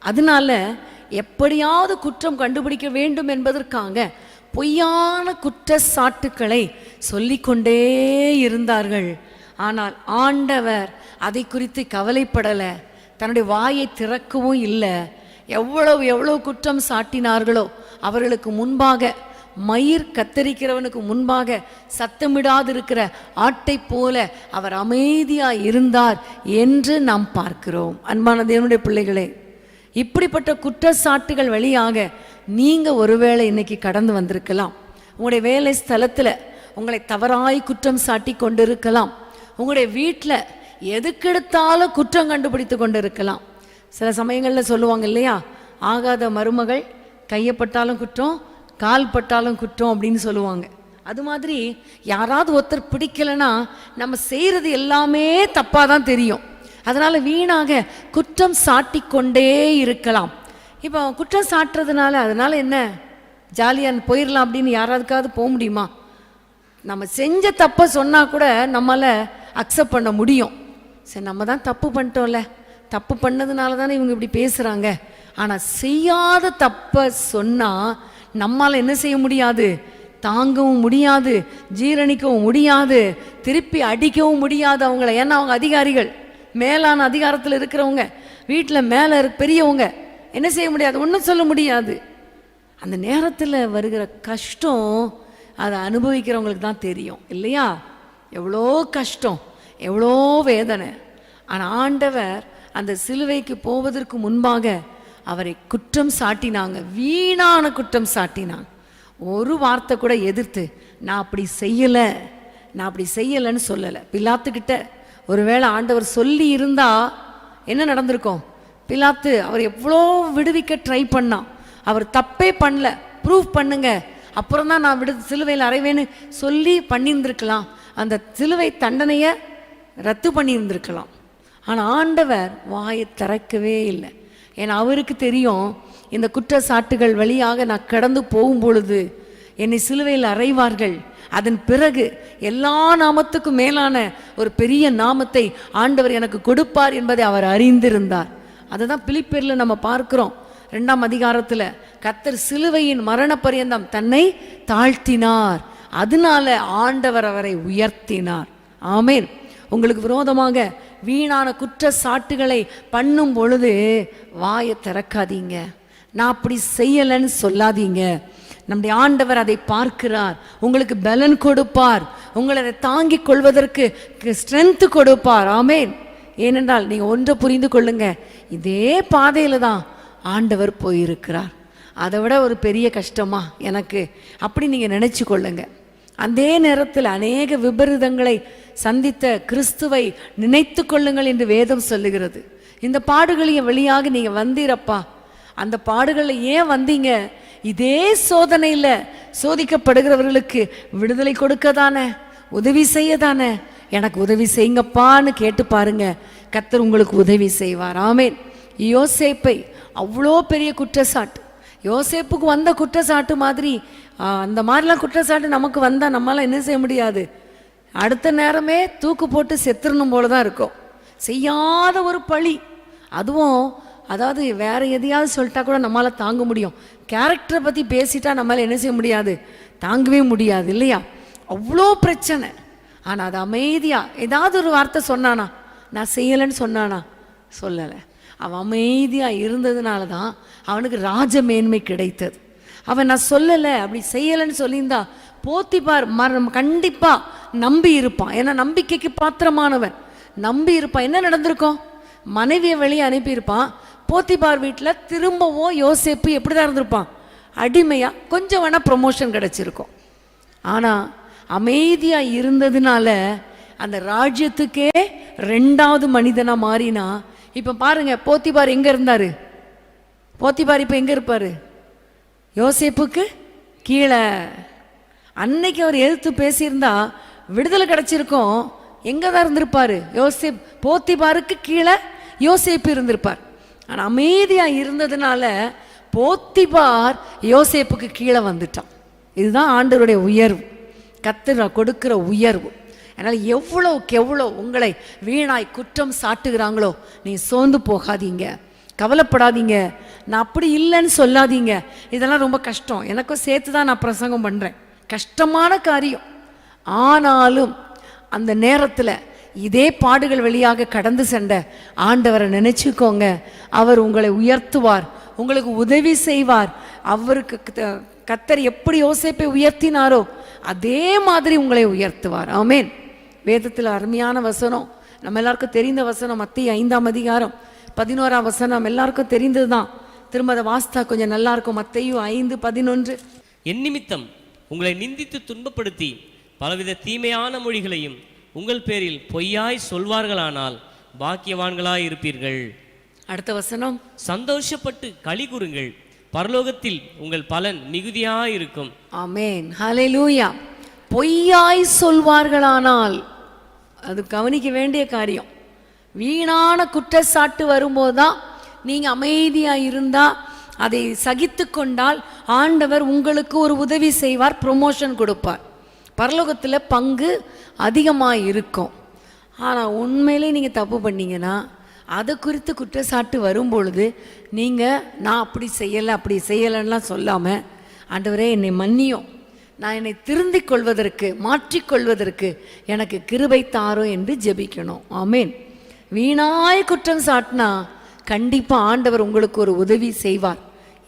அதனால எப்படியாவது குற்றம் கண்டுபிடிக்க வேண்டும் என்பதற்காக பொய்யான குற்றச்சாட்டுக்களை சொல்லிக்கொண்டே இருந்தார்கள். ஆனால் ஆண்டவர் அதை குறித்து கவலைப்படலை, தன்னுடைய வாயை திறக்கவும் இல்லை. எவ்வளவு குற்றம் சாட்டினார்களோ அவர்களுக்கு முன்பாக மயிர் கத்தரிக்கிறவனுக்கு முன்பாக சத்தமிடாது இருக்கிற ஆட்டை போல அவர் அமைதியாக இருந்தார் என்று நாம் பார்க்கிறோம். அன்பான தேவனுடைய பிள்ளைகளே, இப்படிப்பட்ட குற்றச்சாட்டுகள் வழியாக நீங்கள் ஒருவேளை இன்னைக்கு கடந்து வந்திருக்கலாம். உங்களுடைய வேலை ஸ்தலத்தில் உங்களை தவறாய் குற்றம் சாட்டி கொண்டிருக்கலாம். உங்களுடைய வீட்டில் எதுக்கெடுத்தாலும் குற்றம் கண்டுபிடித்து கொண்டு இருக்கலாம். சில சமயங்களில் சொல்லுவாங்க இல்லையா, ஆகாத மருமகள் கையப்பட்டாலும் குற்றம், கால் பட்டாலும் குற்றம் அப்படின்னு சொல்லுவாங்க. அது மாதிரி யாராவது ஒருத்தர் பிடிக்கலைன்னா நம்ம செய்கிறது எல்லாமே தப்பாக தான் தெரியும். அதனால் வீணாக குற்றம் சாட்டி கொண்டே இருக்கலாம். இப்போ குற்றம் சாட்டுறதுனால அதனால் என்ன, ஜாலியாக போயிடலாம் அப்படின்னு யாராவதுக்காவது போக முடியுமா? நம்ம செஞ்ச தப்பை சொன்னால் கூட நம்மளால் அக்செப்ட் பண்ண முடியும். சரி, நம்ம தான் தப்பு பண்ணிட்டோம்ல, தப்பு பண்ணதுனால தானே இவங்க இப்படி பேசுகிறாங்க. ஆனால் செய்யாத தப்பை சொன்னால் நம்மால் என்ன செய்ய முடியாது, தாங்கவும் முடியாது, ஜீரணிக்கவும் முடியாது, திருப்பி அடிக்கவும் முடியாது அவங்கள. ஏன்னா அவங்க அதிகாரிகள், மேலான அதிகாரத்தில் இருக்கிறவங்க, வீட்டில் மேலே பெரியவங்க, என்ன செய்ய முடியாது, ஒன்றும் சொல்ல முடியாது. அந்த நேரத்தில் வருகிற கஷ்டம் அதை அனுபவிக்கிறவங்களுக்கு தான் தெரியும் இல்லையா? எவ்வளோ கஷ்டம், எவ்வளோ வேதனை. ஆனால் ஆண்டவர் அந்த சிலுவைக்கு போவதற்கு முன்பாக அவரை குற்றம் சாட்டினாங்க, வீணான குற்றம் சாட்டினாங்க. ஒரு வார்த்தை கூட எதிர்த்து நான் அப்படி செய்யலை, நான் அப்படி செய்யலைன்னு சொல்லலை. பிலாத்துக்கிட்ட ஒருவேளை ஆண்டவர் சொல்லி இருந்தா என்ன நடந்திருக்கும்? பிலாத்து அவர் எவ்வளோ விடுவிக்க ட்ரை பண்ணான். அவர் தப்பே பண்ணல, ப்ரூவ் பண்ணுங்க, அப்புறம் தான் நான் சிலுவையில் அறைவேன்னு சொல்லி பண்ணியிருந்திருக்கலாம். அந்த சிலுவை தண்டனையை ரத்து பண்ணியிருந்திருக்கலாம். ஆனால் ஆண்டவர் வாயை திறக்கவே இல்லை. ஏன்னா அவருக்கு தெரியும், இந்த குற்றச்சாட்டுகள் வழியாக நான் கடந்து போகும் பொழுது என்னை சிலுவையில் அறைவார்கள், அதன் பிறகு எல்லா நாமத்துக்கும் மேலான ஒரு பெரிய நாமத்தை ஆண்டவர் எனக்கு கொடுப்பார் என்பதை அவர் அறிந்திருந்தார். அதை தான் பிலிப்பியரில் நம்ம பார்க்கிறோம். 2ஆம் அதிகாரத்தில் கர்த்தர் சிலுவையின் மரண பரியந்தம் தன்னை தாழ்த்தினார், அதனால ஆண்டவர் அவரை உயர்த்தினார். ஆமேன். உங்களுக்கு விரோதமாக வீணான குற்றச்சாட்டுகளை பண்ணும் பொழுது வாயை திறக்காதீங்க. நான் அப்படி செய்யலைன்னு சொல்லாதீங்க. நம்முடைய ஆண்டவர் அதை பார்க்கிறார். உங்களுக்கு பலன் கொடுப்பார், உங்களை அதை தாங்கிக் கொள்வதற்கு ஸ்ட்ரென்த் கொடுப்பார். ஆமேன். ஏனென்றால் நீங்கள் ஒன்றை புரிந்து கொள்ளுங்க, இதே பாதையில் தான் ஆண்டவர் போயிருக்கிறார். அதை விட ஒரு பெரிய கஷ்டமா எனக்கு அப்படி நீங்கள் நினச்சி கொள்ளுங்க. அதே நேரத்தில் அநேக விபரீதங்களை சந்தித்த கிறிஸ்துவை நினைத்து கொள்ளுங்கள் என்று வேதம் சொல்லுகிறது. இந்த பாடுகளையும் வழியாக நீங்கள் வந்தீரப்பா, அந்த பாடுகளில் ஏன் வந்தீங்க? இதே சோதனையில் சோதிக்கப்படுகிறவர்களுக்கு விடுதலை கொடுக்க தானே, உதவி செய்ய தானே. எனக்கு உதவி செய்யுங்கப்பான்னு கேட்டு பாருங்க, கர்த்தர் உங்களுக்கு உதவி செய்வார். ஆமேன். யோசேப்பை அவ்வளோ பெரிய குற்றச்சாட்டு, யோசேப்புக்கு வந்த குற்றச்சாட்டு மாதிரி அந்த மாதிரிலாம் குற்றச்சாட்டு நமக்கு வந்தால் நம்மளால் என்ன செய்ய முடியாது? அடுத்த நேரமே தூக்கு போட்டு செத்துறணும் போல தான் இருக்கும். செய்யாத ஒரு பழி, அதுவும் அதாவது வேற எதையாவது சொல்லிட்டா கூட நம்மளால் தாங்க முடியும். கேரக்டரை பற்றி பேசிட்டா நம்மளால் என்ன செய்ய முடியாது? தாங்கவே முடியாது இல்லையா? அவ்வளோ பிரச்சனை. ஆனால் அது அமைதியாக ஏதாவது ஒரு வார்த்தை சொன்னானா? நான் செய்யலைன்னு சொன்னானா? சொல்லலை. அவன் அமைதியாக இருந்ததுனால தான் அவனுக்கு ராஜ மேன்மை கிடைத்தது. அவன் நான் சொல்லலை, அப்படி செய்யலைன்னு சொல்லியிருந்தா போத்திபார் கண்டிப்பாக நம்பி இருப்பான். ஏன்னா நம்பிக்கைக்கு பாத்திரமானவன், நம்பி இருப்பான். என்ன நடந்திருக்கும்? மனைவியை வெளியே அனுப்பியிருப்பான். போத்திபார் வீட்டில் திரும்பவும் யோசேப்பு எப்படி தான் இருந்திருப்பான்? அடிமையாக. கொஞ்சம் வேணால் ப்ரொமோஷன் கிடச்சிருக்கும். ஆனால் அமைதியாக இருந்ததுனால அந்த ராஜ்யத்துக்கே 2வது மனிதனாக மாறினா. இப்போ பாருங்க, போத்திபார் எங்கே இருந்தார்? போத்திபார் இப்போ எங்கே இருப்பார்? யோசேப்புக்கு கீழே. அன்னைக்கு அவர் எதிர்த்து பேசியிருந்தா விடுதலை கிடச்சிருக்கும். எங்கே தான் இருந்திருப்பார்? போத்திபாருக்கு கீழே யோசேப்பு இருந்திருப்பார். ஆனால் அமைதியாக இருந்ததுனால போத்திபார் யோசேப்புக்கு கீழே வந்துட்டான். இதுதான் ஆண்டவருடைய உயர்வு, கர்த்தர் கொடுக்கிற உயர்வு. அதனால் எவ்வளோக்கு எவ்வளோ உங்களை வீணாய் குற்றம் சாட்டுகிறாங்களோ நீ சோர்ந்து போகாதீங்க, கவலைப்படாதீங்க. நான் அப்படி இல்லைன்னு சொல்லாதீங்க. இதெல்லாம் ரொம்ப கஷ்டம், எனக்கும் சேர்த்து தான் நான் பிரசங்கம் பண்ணுறேன். கஷ்டமான காரியம். ஆனாலும் அந்த நேரத்தில் இதே பாடுகள் வழியாக கடந்து சென்ற ஆண்டவரை நினச்சிக்கோங்க. அவர் உங்களை உயர்த்துவார், உங்களுக்கு உதவி செய்வார். அவருக்கு கர்த்தர் எப்படி யோசேப்பை உயர்த்தினாரோ அதே மாதிரி உங்களை உயர்த்துவார். ஆமேன். வேதத்தில் அருமையான வசனம், நம்ம எல்லாருக்கும் தெரிந்த வசனம், மத்திய 5ஆம் அதிகாரம் 11ஆம் வசனம் எல்லாருக்கும் தெரிந்தது தான். திரும்ப அதை வாஸ்தா கொஞ்சம் நல்லா இருக்கும். மத்தேயு 5:11. என் நிமித்தம் உங்களை நிந்தித்து துன்பப்படுத்தி பலவித தீமையான மொழிகளையும் உங்கள் பேரில் பொய்யாய் சொல்வார்களானால் பாக்கியவான்களாய் இருப்பீர்கள். அடுத்த வசனம், சந்தோஷப்பட்டு களி கூறுங்கள், பரலோகத்தில் உங்கள் பலன் மிகுதியாய் இருக்கும். ஆமேன். ஹல்லேலூயா. பொய்யாய் சொல்வார்களானால், அது கவனிக்க வேண்டிய காரியம். வீணான குற்றச்சாட்டு வரும்போதுதான் நீங்கள் அமைதியாக இருந்தால், அதை சகித்து கொண்டால் ஆண்டவர் உங்களுக்கு ஒரு உதவி செய்வார், ப்ரொமோஷன் கொடுப்பார், பரலோகத்தில் பங்கு அதிகமாக இருக்கும். ஆனால் உண்மையிலே நீங்கள் தப்பு பண்ணீங்கன்னா அதை குறித்து குற்றச்சாட்டு வரும்பொழுது நீங்கள் நான் அப்படி செய்யலை அப்படி செய்யலைன்னெலாம் சொல்லாமல், ஆண்டவரே என்னை மன்னியும், நான் என்னை திருந்திக் கொள்வதற்கு மாற்றிக்கொள்வதற்கு எனக்கு கிருபை தாரும் என்று ஜெபிக்கணும். ஆமேன். வீணாய் குற்றம் சாட்டினா கண்டிப்பாக ஆண்டவர் உங்களுக்கு ஒரு உதவி செய்வார்.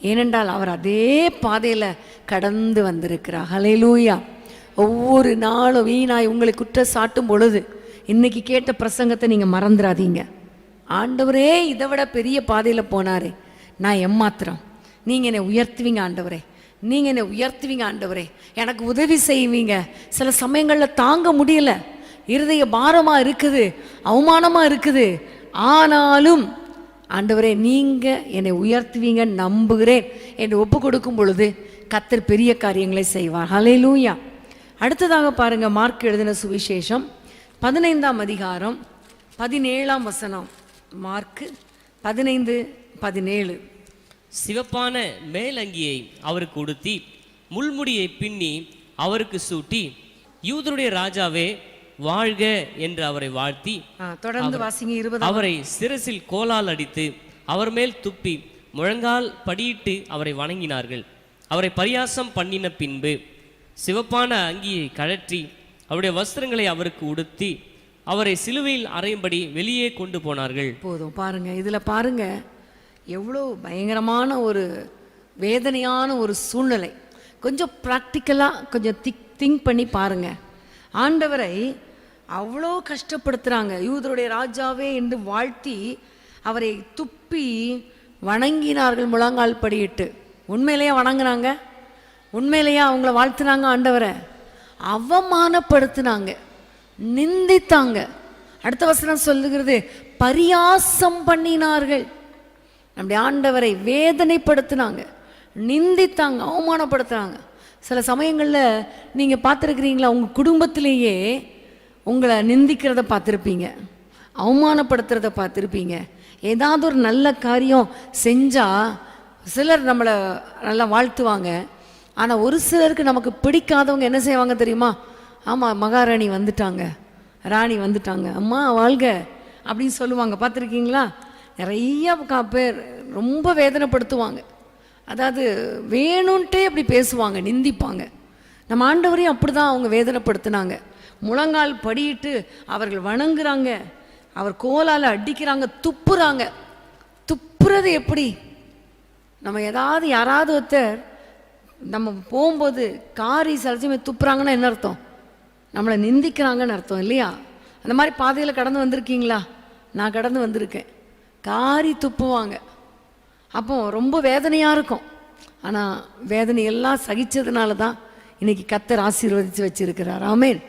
ஏனென்றால் அவர் அதே பாதையில் கடந்து வந்திருக்கிறார். ஹல்லேலூயா. ஒவ்வொரு நாளும் வீணாய் உங்களை குற்றம் சாட்டும் பொழுது இன்னைக்கு கேட்ட பிரசங்கத்தை நீங்கள் மறந்துடாதீங்க. ஆண்டவரே இதை விட பெரிய பாதையில் போனாரே, நான் ஏமாத்துறேன், நீங்கள் என்னை உயர்த்துவீங்க ஆண்டவரே, நீங்கள் என்னை உயர்த்துவீங்க ஆண்டவரே, எனக்கு உதவி செய்வீங்க. சில சமயங்களில் தாங்க முடியல, இருதய பாரமாக இருக்குது, அவமானமாக இருக்குது. ஆனாலும் ஆண்டவரே நீங்கள் என்னை உயர்த்துவீங்க நம்புகிறேன் என்று ஒப்பு கொடுக்கும் பொழுது கர்த்தர் பெரிய காரியங்களை செய்வார். ஹல்லேலூயா. அடுத்ததாக பாருங்கள், மார்க் எழுதின சுவிசேஷம் 15ஆம் அதிகாரம் 17ஆம் வசனம். மார்க் 15:17. சிவப்பான மேலங்கியை அவருக்கு உடுத்தி முள்முடியை பின்னி அவருக்கு சூட்டி, யூதருடைய ராஜாவே வாழ்க என்று அவரை வாழ்த்தி, தொடர்ந்து வாசிங்க. 20. அவரை சிரசில் கோலால் அடித்து அவர் மேல் துப்பி முழங்கால் படியிட்டு அவரை வணங்கினார்கள். அவரை பரியாசம் பண்ணின பின்பு சிவப்பான அங்கியை கழற்றி அவருடைய வஸ்திரங்களை அவருக்கு உடுத்தி அவரை சிலுவையில் அறையும்படி வெளியே கொண்டு போனார்கள். போதும் பாருங்க, இதில் பாருங்க எவ்வளோ பயங்கரமான ஒரு வேதனையான ஒரு சூழ்நிலை. கொஞ்சம் ப்ராக்டிக்கலாக கொஞ்சம் திங்க் பண்ணி பாருங்க. ஆண்டவரை அவ்வளோ கஷ்டப்படுத்துகிறாங்க. யூதருடைய ராஜாவே என்று வாழ்த்தி அவரை துப்பி வணங்கினார்கள் முழங்கால் படியிட்டு. உண்மையிலேயே வணங்குனாங்க? உண்மையிலேயே அவங்கள வாழ்த்துனாங்க? ஆண்டவரை அவமானப்படுத்தினாங்க, நிந்தித்தாங்க. அடுத்த வசனம் சொல்லுகிறது பரியாசம் பண்ணினார்கள். நம்முடைய ஆண்டவரை வேதனைப்படுத்தினாங்க, நிந்தித்தாங்க, அவமானப்படுத்துனாங்க. சில சமயங்களில் நீங்கள் பார்த்துருக்கிறீங்களா, உங்கள் குடும்பத்திலேயே உங்களை நிந்திக்கிறத பார்த்துருப்பீங்க, அவமானப்படுத்துறத பார்த்துருப்பீங்க. ஏதாவது ஒரு நல்ல காரியம் செஞ்சால் சிலர் நம்மளை நல்லா வாழ்த்துவாங்க. ஆனால் ஒரு சிலருக்கு நமக்கு பிடிக்காதவங்க என்ன செய்வாங்க தெரியுமா? ஆமாம், மகாராணி வந்துட்டாங்க, ராணி வந்துட்டாங்க, அம்மா வாழ்க அப்படின்னு சொல்லுவாங்க. பார்த்துருக்கீங்களா? நிறைய பேர் ரொம்ப வேதனைப்படுத்துவாங்க. அதாவது வேணும்ன்ட்டே அப்படி பேசுவாங்க, நிந்திப்பாங்க. நம்ம ஆண்டவரையும் அப்படி தான் அவங்க வேதனைப்படுத்தினாங்க. முழங்கால் படியிட்டு அவர்கள் வணங்குறாங்க, அவர் கோலால் அடிக்கிறாங்க, துப்புறாங்க. துப்புறது எப்படி? நம்ம ஏதாவது யாராவது ஒருத்தர் நம்ம போகும்போது காரி சிலச்சுமே துப்புறாங்கன்னா என்ன அர்த்தம்? நம்மளை நிந்திக்கிறாங்கன்னு அர்த்தம் இல்லையா? அந்த மாதிரி பாதையில் கடந்து வந்திருக்கீங்களா? நான் கடந்து வந்திருக்கேன். காரி துப்புவாங்க. அப்போ ரொம்ப வேதனையாக இருக்கும். ஆனால் வேதனையெல்லாம் சகிச்சதுனால தான் இன்னைக்கு கர்த்தர் ஆசீர்வதித்து வச்சிருக்கிறார். ஆமென்.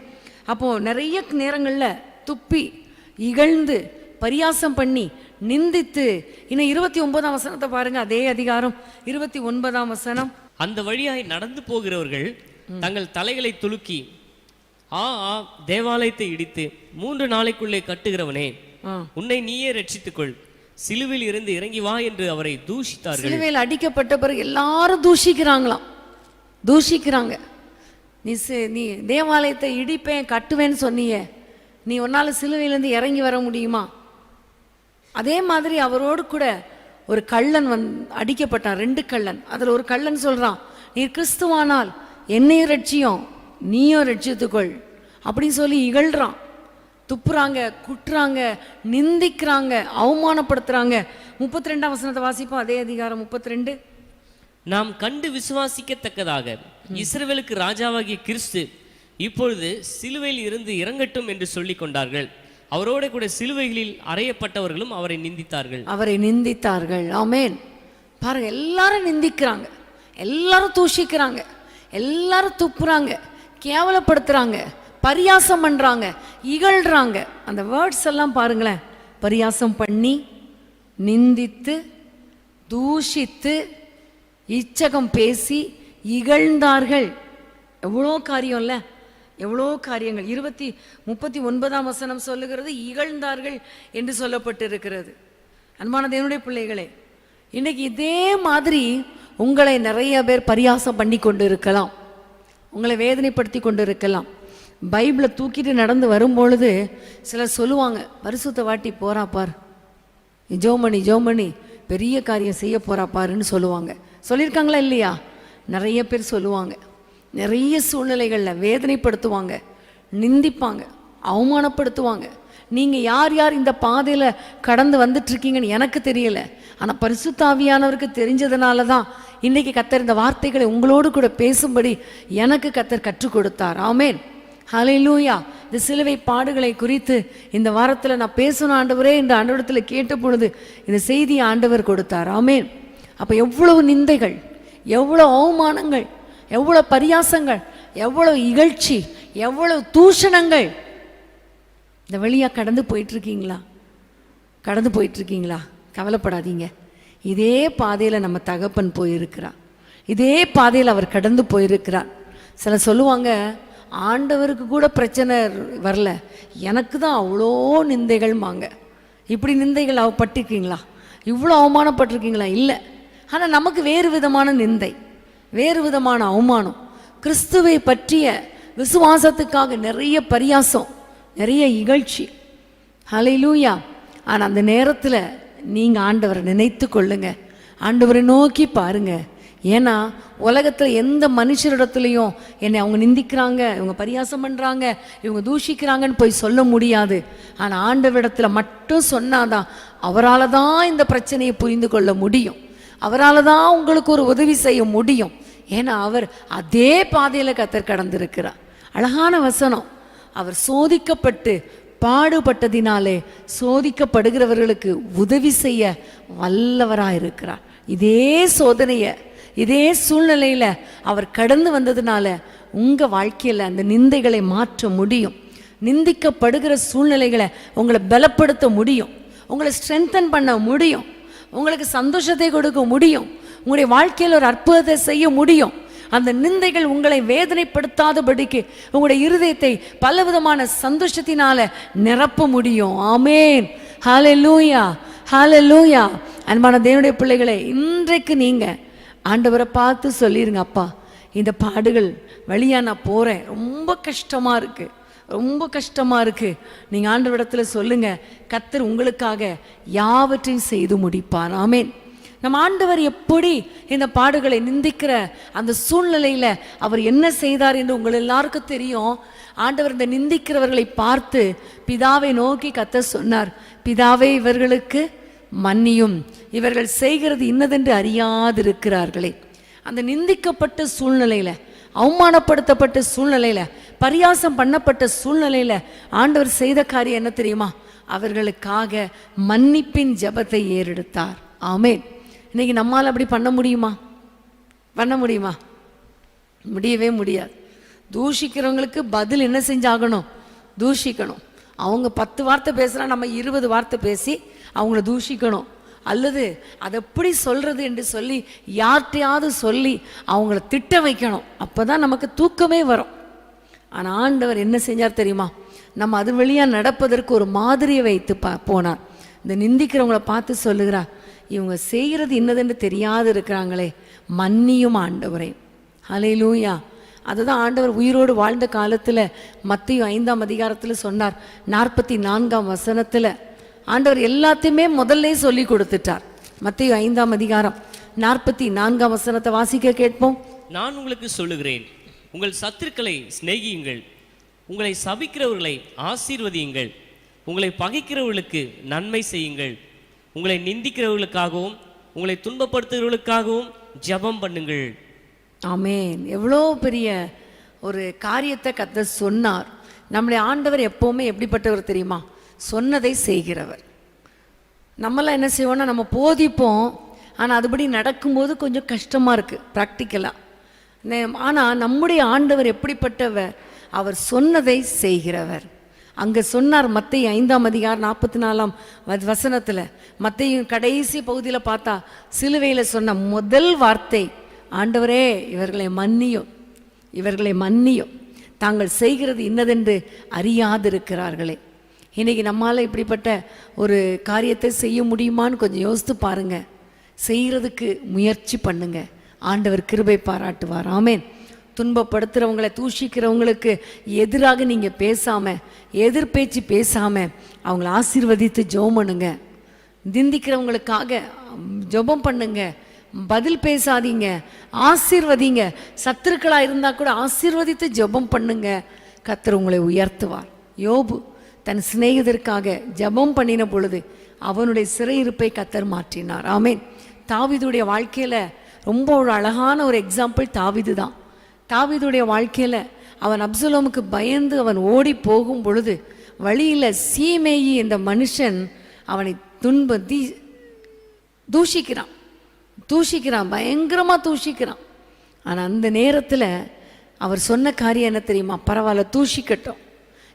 அப்போது நிறைய நேரங்களில் துப்பி இகழ்ந்து பரியாசம் பண்ணி நிந்தித்து, இன்னும் 29ஆம் வசனத்தை பாருங்க. அதே அதிகாரம் 29ஆம் வசனம். அந்த வழியாய் நடந்து போகிறவர்கள் தங்கள் தலைகளை துலுக்கி, ஆ ஆ தேவாலயத்தை இடித்து 3 நாளைக்குள்ளே கட்டுகிறவனே, உன்னை நீயே ரட்சித்துக்கொள், சிலுவையில் இருந்து இறங்கி வா என்று அவரை தூஷித்தார்கள். சிலுவையில் அடிக்கப்பட்ட பிறகு எல்லாரும் தூஷிக்கிறாங்களாம், தூஷிக்கிறாங்க. நீ தேவாலயத்தை இடிப்பேன் கட்டுவேன்னு சொன்னியே, நீ ஒன்னால சிலுவையிலேருந்து இறங்கி வர முடியுமா? அதே மாதிரி அவரோடு கூட ஒரு கள்ளன் அடிக்கப்பட்டான், 2 கள்ளன். அதில் ஒரு கள்ளன் சொல்கிறான், நீ கிறிஸ்துவானால் என்னையும் ரட்சியும், நீயும் ரட்சித்துக்கொள் அப்படின்னு சொல்லி இகழ்றான். துப்புறாங்க, குட்டுறாங்க, நிந்திக்கிறாங்க, அவமானப்படுத்துறாங்க. 32ஆம் வசனத்தை வாசிப்போம். அதே அதிகாரம் 32. நாம் கண்டு விசுவாசிக்கத்தக்கதாக இஸ்ரவேலுக்கு ராஜாவாகிய கிறிஸ்து இப்பொழுது சிலுவையில் இருந்து இறங்கட்டும் என்று சொல்லிக் கொண்டார்கள். அவரோட கூட சிலுவைகளில் அறையப்பட்டவர்களும் அவரை நிந்தித்தார்கள், அவரை நிந்தித்தார்கள். ஆமென். பாருங்க, எல்லாரும் நிந்திக்கிறாங்க, எல்லாரும் தூஷிக்கிறாங்க, எல்லாரும் துப்புறாங்க, கேவலப்படுத்துறாங்க, பரியாசம் பண்றாங்க, இகழ்றாங்க. அந்த வேர்ட்ஸ் எல்லாம் பாருங்களேன். பரியாசம் பண்ணி, நிந்தித்து, தூஷித்து, இச்சகம் பேசி, இகழ்ந்தார்கள். எவ்வளோ காரியம் இல்லை, எவ்வளோ காரியங்கள். 39ஆம் வசனம் சொல்லுகிறது இகழ்ந்தார்கள் என்று சொல்லப்பட்டிருக்கிறது. அன்பான தேவனுடைய பிள்ளைகளே, இன்னைக்கு இதே மாதிரி உங்களை நிறைய பேர் பரியாசம் பண்ணி கொண்டு இருக்கலாம், உங்களை வேதனைப்படுத்தி கொண்டு இருக்கலாம். பைபிளை தூக்கிட்டு நடந்து வரும்பொழுது சிலர் சொல்லுவாங்க, பரிசுத்த வாட்டி போறா பார், ஜோமணி பெரிய காரியம் செய்ய போறா பாருன்னு சொல்லுவாங்க. சொல்லியிருக்காங்களா இல்லையா? நிறைய பேர் சொல்லுவாங்க. நிறைய சூழ்நிலைகளில் வேதனைப்படுத்துவாங்க, நிந்திப்பாங்க, அவமானப்படுத்துவாங்க. நீங்கள் யார் யார் இந்த பாதையில் கடந்து வந்துட்டுருக்கீங்கன்னு எனக்கு தெரியலை. ஆனால் பரிசுத்த ஆவியானவருக்கு தெரிஞ்சதுனால தான் இன்றைக்கி கர்த்தர் இந்த வார்த்தைகளை உங்களோடு கூட பேசும்படி எனக்கு கர்த்தர் கற்றுக் கொடுத்தார். ஆமென். ஹல்லேலூயா. இந்த சிலுவை பாடுகளை குறித்து இந்த வாரத்தில் நான் பேசணும் ஆண்டவரே இந்த ஆண்டவரத்தில் கேட்ட பொழுது இந்த செய்தியை ஆண்டவர் கொடுத்தார். ஆமென். அப்போ எவ்வளவு நிந்தைகள், எவ்வளோ அவமானங்கள், எவ்வளோ பரியாசங்கள், எவ்வளோ இகழ்ச்சி, எவ்வளவு தூஷணங்கள் இந்த வழியாக கடந்து போயிட்டுருக்கீங்களா? கடந்து போயிட்டுருக்கீங்களா? கவலைப்படாதீங்க. இதே பாதையில் நம்ம தகப்பன் போயிருக்கிறார், இதே பாதையில் அவர் கடந்து போயிருக்கிறார். சில சொல்லுவாங்க, ஆண்டவருக்கு கூட பிரச்சனை வரல, எனக்கு தான் அவ்வளோ நிந்தைகள்மாங்க. இப்படி நிந்தைகள் பட்டிருக்கீங்களா? இவ்வளோ அவமானப்பட்டிருக்கீங்களா? இல்லை. ஆனால் நமக்கு வேறு விதமான நிந்தை, வேறு விதமான அவமானம். கிறிஸ்துவை பற்றிய விசுவாசத்துக்காக நிறைய பரியாசம், நிறைய இகழ்ச்சி. ஹல்லேலூயா. ஆனால் அந்த நேரத்தில் நீங்கள் ஆண்டவரை நினைத்து கொள்ளுங்க, ஆண்டவரை நோக்கி பாருங்க. ஏன்னா உலகத்தில் எந்த மனுஷரிடத்துலையும் என்னை அவங்க நிந்திக்கிறாங்க, இவங்க பரியாசம் பண்ணுறாங்க, இவங்க தூஷிக்கிறாங்கன்னு போய் சொல்ல முடியாது. ஆனால் ஆண்டவரிடத்தில் மட்டும் சொன்னாதான் அவரால் தான் இந்த பிரச்சனையை புரிந்து கொள்ள முடியும், அவரால் தான் உங்களுக்கு ஒரு உதவி செய்ய முடியும். ஏன்னா அவர் அதே பாதையில் கர்த்தர் கடந்திருக்கிறார். அழகான வசனம், அவர் சோதிக்கப்பட்டு பாடுபட்டதினாலே சோதிக்கப்படுகிறவர்களுக்கு உதவி செய்ய வல்லவராக இருக்கிறார். இதே சோதனையை இதே சூழ்நிலையில் அவர் கடந்து வந்ததுனால உங்கள் வாழ்க்கையில் அந்த நிந்தைகளை மாற்ற முடியும். நிந்திக்கப்படுகிற சூழ்நிலைகளை உங்களை பலப்படுத்த முடியும், உங்களை ஸ்ட்ரென்தன் பண்ண முடியும், உங்களுக்கு சந்தோஷத்தை கொடுக்க முடியும், உங்களுடைய வாழ்க்கையில் ஒரு அற்புதத்தை செய்ய முடியும். அந்த நிந்தைகள் உங்களை வேதனைப்படுத்தாதபடிக்கு உங்களுடைய இருதயத்தை பலவிதமான சந்தோஷத்தினால நிரப்ப முடியும். ஆமேன், ஹல்லேலூயா, ஹல்லேலூயா. அன்பான தேவனுடைய பிள்ளைகளே, இன்றைக்கு நீங்கள் ஆண்டவரை பார்த்து சொல்லிடுங்க, அப்பா இந்த பாடுகள் வழியாக நான் போகிறேன், ரொம்ப கஷ்டமாக இருக்குது, ரொம்ப கஷ்டமாக இருக்குது. நீங்கள் ஆண்டவரிடத்தில் சொல்லுங்கள், கர்த்தர் உங்களுக்காக யாவற்றையும் செய்து முடிப்பார். ஆமேன். நம்ம ஆண்டவர் எப்படி இந்த பாடுகளை நிந்திக்கிற அந்த சூழ்நிலையில் அவர் என்ன செய்தார் என்று உங்கள் எல்லாருக்கும் தெரியும். ஆண்டவர் இந்த நிந்திக்கிறவர்களை பார்த்து பிதாவை நோக்கி கர்த்தர் சொன்னார், பிதாவே இவர்களுக்கு மன்னியும், இவர்கள் செய்கிறது இன்னதென்று அறியாதிருக்கிறார்களே. அந்த நிந்திக்கப்பட்ட சூழ்நிலையில், அவமானப்படுத்தப்பட்ட சூழ்நிலையில், பரியாசம் பண்ணப்பட்ட சூழ்நிலையில் ஆண்டவர் செய்த காரியம் என்ன தெரியுமா? அவர்களுக்காக மன்னிப்பின் ஜெபத்தை ஏறெடுத்தார். ஆமேன். இன்னைக்கு நம்மால் அப்படி பண்ண முடியுமா? பண்ண முடியுமா? முடியவே முடியாது. தூஷிக்கிறவங்களுக்கு பதில் என்ன செஞ்சாகணும்? தூஷிக்கணும். அவங்க 10 வார்த்தை பேசுனா நம்ம 20 வார்த்தை பேசி அவங்கள தூஷிக்கணும். அல்லது அதை எப்படி சொல்றது என்று சொல்லி யார்கிட்டையாவது சொல்லி அவங்கள திட்ட வைக்கணும். அப்போதான் நமக்கு தூக்கமே வரும். ஆனால் ஆண்டவர் என்ன செஞ்சார் தெரியுமா? நம்ம அது வழியாக நடப்பதற்கு ஒரு மாதிரியை வைத்து போனார். இந்த நிந்திக்கிறவங்கள பார்த்து சொல்லுகிறார், இவங்க செய்கிறது இன்னதென்று தெரியாது இருக்கிறாங்களே, மன்னியும் ஆண்டவரே. ஹல்லேலூயா. அதுதான் ஆண்டவர் உயிரோடு வாழ்ந்த காலத்தில் மத்தேயு 5ஆம் அதிகாரத்தில் சொன்னார். 44ஆம் வசனத்தில் ஆண்டவர் எல்லாத்தையுமே முதல்ல சொல்லி கொடுத்துட்டார். மத்தேயு 5ஆம் அதிகாரம் 44ஆம் வசனத்தை வாசிக்க கேட்போம். நான் உங்களுக்கு சொல்லுகிறேன், உங்கள் சத்துருக்களை சிநேகியுங்கள், உங்களை சபிக்கிறவர்களை ஆசீர்வதியுங்கள், உங்களை பகைக்கிறவர்களுக்கு நன்மை செய்யுங்கள், உங்களை நிந்திக்கிறவர்களுக்காகவும் உங்களை துன்பப்படுத்துகிறவர்களுக்காகவும் ஜெபம் பண்ணுங்கள். ஆமேன். எவ்வளோ பெரிய ஒரு காரியத்தை கர்த்தர் சொன்னார். நம்முடைய ஆண்டவர் எப்போவுமே எப்படிப்பட்டவர் தெரியுமா? சொன்னதை செய்கிறவர். நம்மளாம் என்ன செய்வோம்னா, நம்ம போதிப்போம், ஆனால் அதுபடி நடக்கும்போது கொஞ்சம் கஷ்டமாக இருக்குது ப்ராக்டிக்கலாக. ஆனால் நம்முடைய ஆண்டவர் எப்படிப்பட்டவர்? அவர் சொன்னதை செய்கிறவர். அங்கே சொன்னார் மத்தேயு 5ஆம் அதிகாரம் 44ஆம் வசனத்தில், மத்தேயு கடைசி பகுதியில் பார்த்தா சிலுவையில் சொன்ன முதல் வார்த்தை, ஆண்டவரே இவர்களை மன்னியும், இவர்களை மன்னியும், தாங்கள் செய்கிறது இன்னதென்று அறியாதிருக்கிறார்களே. இன்றைக்கி நம்மால் இப்படிப்பட்ட ஒரு காரியத்தை செய்ய முடியுமான்னு கொஞ்சம் யோசித்து பாருங்கள். செய்கிறதுக்கு முயற்சி பண்ணுங்க, ஆண்டவர் கிருபை பாராட்டுவார். ஆமேன். துன்பப்படுத்துகிறவங்களை தூஷிக்கிறவங்களுக்கு எதிராக நீங்கள் பேசாமல், எதிர்பேச்சு பேசாமல் அவங்கள ஆசீர்வதித்து ஜெபம் பண்ணுங்க. நிந்திக்கிறவங்களுக்காக ஜெபம் பண்ணுங்க, பதில் பேசாதீங்க, ஆசீர்வதிங்க. சத்துருக்களாக இருந்தால் கூட ஆசீர்வதித்து ஜெபம் பண்ணுங்க, கர்த்தர் உங்களை உயர்த்துவார். யோபு தன் சிநேகிதருக்காக ஜெபம் பண்ணின பொழுது அவனுடைய சிறையிருப்பை கர்த்தர் மாற்றினார். ஆமேன். தாவீதுடைய வாழ்க்கையில் ரொம்ப ஒரு அழகான ஒரு எக்ஸாம்பிள் தாவீது தான். தாவீதுடைய வாழ்க்கையில் அவன் அப்சலோமுக்கு பயந்து அவன் ஓடி போகும் பொழுது வழியில் சீமேயி என்ற மனுஷன் அவனை தூஷிக்கிறான், பயங்கரமாக தூஷிக்கிறான். ஆனால் அந்த நேரத்தில் அவர் சொன்ன காரியம் என்ன தெரியுமா? பரவாயில்ல, தூஷிக்கட்டும்.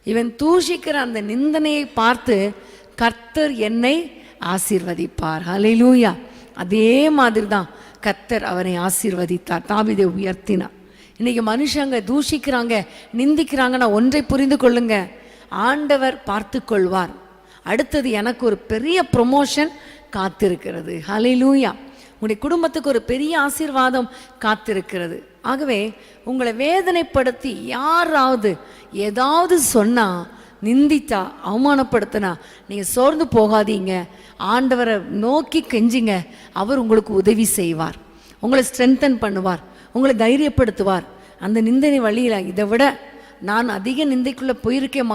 இவன் தூஷிக்கிற அந்த நிந்தனையை பார்த்து கர்த்தர் என்னை ஆசீர்வதிப்பார். ஹல்லேலூயா. அதே மாதிரி தான் கர்த்தர் அவனை ஆசீர்வதித்தார், தாவீதை உயர்த்தினார். இன்றைக்கி மனுஷங்க தூஷிக்கிறாங்க, நிந்திக்கிறாங்கன்னா ஒன்றை புரிந்து கொள்ளுங்க, ஆண்டவர் பார்த்து கொள்வார். அடுத்தது எனக்கு ஒரு பெரிய ப்ரொமோஷன் காத்திருக்கிறது. ஹல்லேலூயா. உங்களுடைய குடும்பத்துக்கு ஒரு பெரிய ஆசீர்வாதம் காத்திருக்கிறது. ஆகவே உங்களை வேதனைப்படுத்தி யாராவது ஏதாவது சொன்னால், நிந்தித்தா, அவமானப்படுத்தினா நீங்கள் சோர்ந்து போகாதீங்க. ஆண்டவரை நோக்கி கெஞ்சிங்க, அவர் உங்களுக்கு உதவி செய்வார். உங்களை ஸ்ட்ரென்தன் பண்ணுவார், உங்களை தைரியப்படுத்துவார். அந்த நிந்தனை வழியில் இதை விட நான் அதிக நிந்தைக்குள்ளே போயிருக்கேன்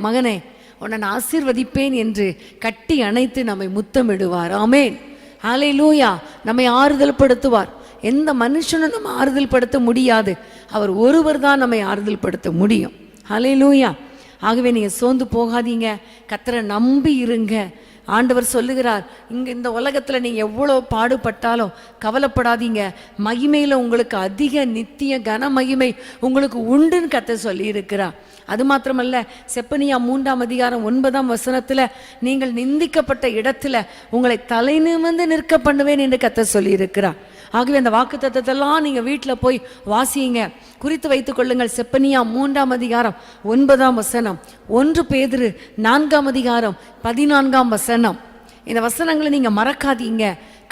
மகனே, உன்னை நான் ஆசீர்வதிப்பேன் என்று கட்டி அணைத்து நம்மை முத்தமிடுவார். ஆமேன், ஹல்லேலூயா. நம்மை ஆறுதல் படுத்துவார். எந்த மனுஷனும் நம்ம ஆறுதல் படுத்த முடியாது, அவர் ஒருவர் தான் நம்மை ஆறுதல் படுத்த முடியும். ஹல்லேலூயா. ஆகவே நீங்கள் சோர்ந்து போகாதீங்க, கர்த்தரை நம்பி இருங்க. ஆண்டவர் சொல்லுகிறார், இங்கே இந்த உலகத்தில் நீங்கள் எவ்வளோ பாடுபட்டாலும் கவலைப்படாதீங்க, மகிமையில் உங்களுக்கு அதிக நித்திய கன மகிமை உங்களுக்கு உண்டுன்னு கர்த்தர் சொல்லியிருக்கிறார். அது மாத்திரமல்ல, செப்பனியா 3:9 நீங்கள் நிந்திக்கப்பட்ட இடத்துல உங்களை தலை நிமிர்ந்து நிற்க பண்ணுவேன் என்று கர்த்தர் சொல்லியிருக்கிறார். ஆகவே அந்த வாக்குத்தத்தத்தெல்லாம் நீங்கள் வீட்டில் போய் வாசியுங்க, குறித்து வைத்துக் கொள்ளுங்கள். செப்பனியா 3:9, 1 பேதுரு 4:14. இந்த வசனங்களை நீங்கள் மறக்காதீங்க.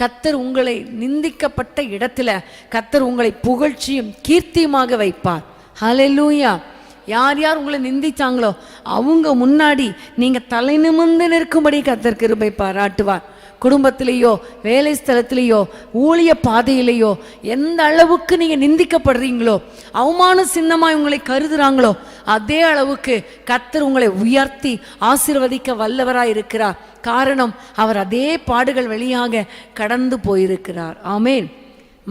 கர்த்தர் உங்களை நிந்திக்கப்பட்ட இடத்துல கர்த்தர் உங்களை புகழ்ச்சியும் கீர்த்தியுமாக வைப்பார். ஹல்லேலூயா. யார் யார் உங்களை நிந்திச்சாங்களோ அவங்க முன்னாடி நீங்கள் தலை நிமிர்ந்து நிற்கும்படி கர்த்தர் கிருபை பாராட்டுவார். குடும்பத்திலேயோ வேலை ஸ்தலத்திலேயோ ஊழிய பாதையிலேயோ எந்த அளவுக்கு நீங்கள் நிந்திக்கப்படுறீங்களோ, அவமான சின்னமாய் உங்களை கருதுறாங்களோ, அதே அளவுக்கு கர்த்தர் உங்களை உயர்த்தி ஆசீர்வதிக்க வல்லவராய் இருக்கிறார். காரணம், அவர் அதே பாடுகள் வழியாக கடந்து போயிருக்கிறார். ஆமேன்.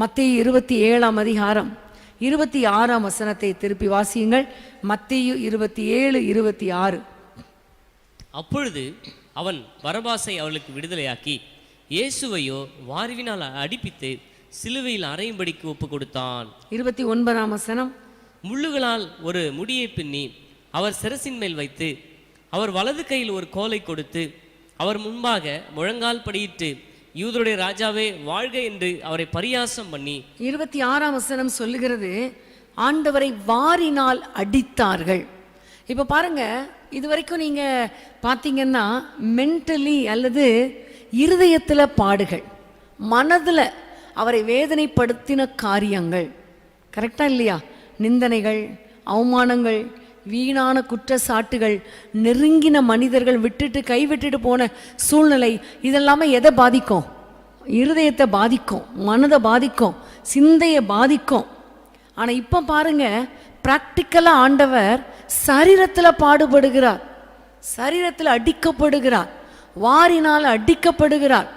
மத்தேயு 27:26 திருப்பி வாசியுங்கள். மத்தேயு 27:26. அப்பொழுது அவன் பரபாசை அவளுக்கு விடுதலையாக்கி இயேசுவையோ வாரிவினால் அடிப்பித்து சிலுவையில் அறையும்படிக்கு ஒப்பு கொடுத்தான். 29 முள்ளுகளால் ஒரு முடியை பின்னி அவர் சிரசின் மேல் வைத்து அவர் வலது கையில் ஒரு கோலை கொடுத்து அவர் முன்பாக முழங்கால் படியிட்டு யூதருடைய ராஜாவே வாழ்க என்று அவரை பரியாசம் பண்ணி 26 சொல்லுகிறது, ஆண்டவரை வாரினால் அடித்தார்கள். இப்போ பாருங்க, இது வரைக்கும் நீங்கள் பார்த்தீங்கன்னா மென்டலி அல்லது இருதயத்தில் பாடுகள், மனதில் அவரை வேதனைப்படுத்தின காரியங்கள், கரெக்டாக இல்லையா? நிந்தனைகள், அவமானங்கள், வீணான குற்றச்சாட்டுகள், நெருங்கின மனிதர்கள் விட்டுட்டு கைவிட்டுட்டு போன சூழ்நிலை, இதெல்லாமே எதை பாதிக்கும்? இருதயத்தை பாதிக்கும், மனதை பாதிக்கும், சிந்தையை பாதிக்கும். ஆனால் இப்போ பாருங்க, பிராக்டிக்கலாக ஆண்டவர் சரீரத்தில் பாடுபடுகிறார், சரீரத்தில் அடிக்கப்படுகிறார், வாரினால் அடிக்கப்படுகிறார்.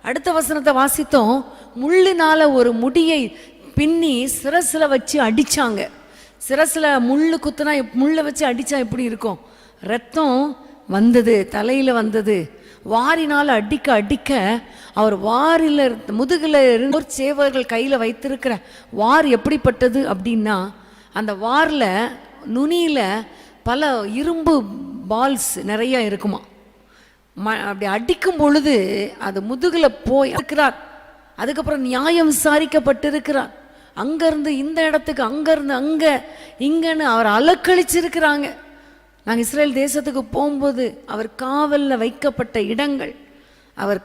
அடுத்த வசனத்தை வாசித்தோம், முள்ளினால ஒரு முடியை பின்னி சிரசில் வச்சு அடித்தாங்க. சிரசில் முள்ளு குத்துனா, முள்ளை வச்சு அடித்தா எப்படி இருக்கும்? ரத்தம் வந்தது, தலையில் வந்தது. வாரினால் அடிக்க அடிக்க அவர் வாரில் முதுகில் இருந்து சேவர்கள் கையில் வைத்திருக்கிற வார் எப்படிப்பட்டது அப்படின்னா, அந்த வாரில் நுனியில் பல இரும்பு பால்ஸ் நிறைய இருக்குமா. அப்படி அடிக்கும் பொழுது அது முதுகில் போய் இருக்கிறார். அதுக்கப்புறம் நியாயம் விசாரிக்கப்பட்டிருக்கிறார். அங்கேருந்து இந்த இடத்துக்கு, அங்கேருந்து அங்கே, இங்கன்னு அவர் அலக்கழிச்சிருக்கிறாங்க. நாங்கள் இஸ்ரேல் தேசத்துக்கு போகும்போது அவர் காவலில் வைக்கப்பட்ட இடங்கள், அவர்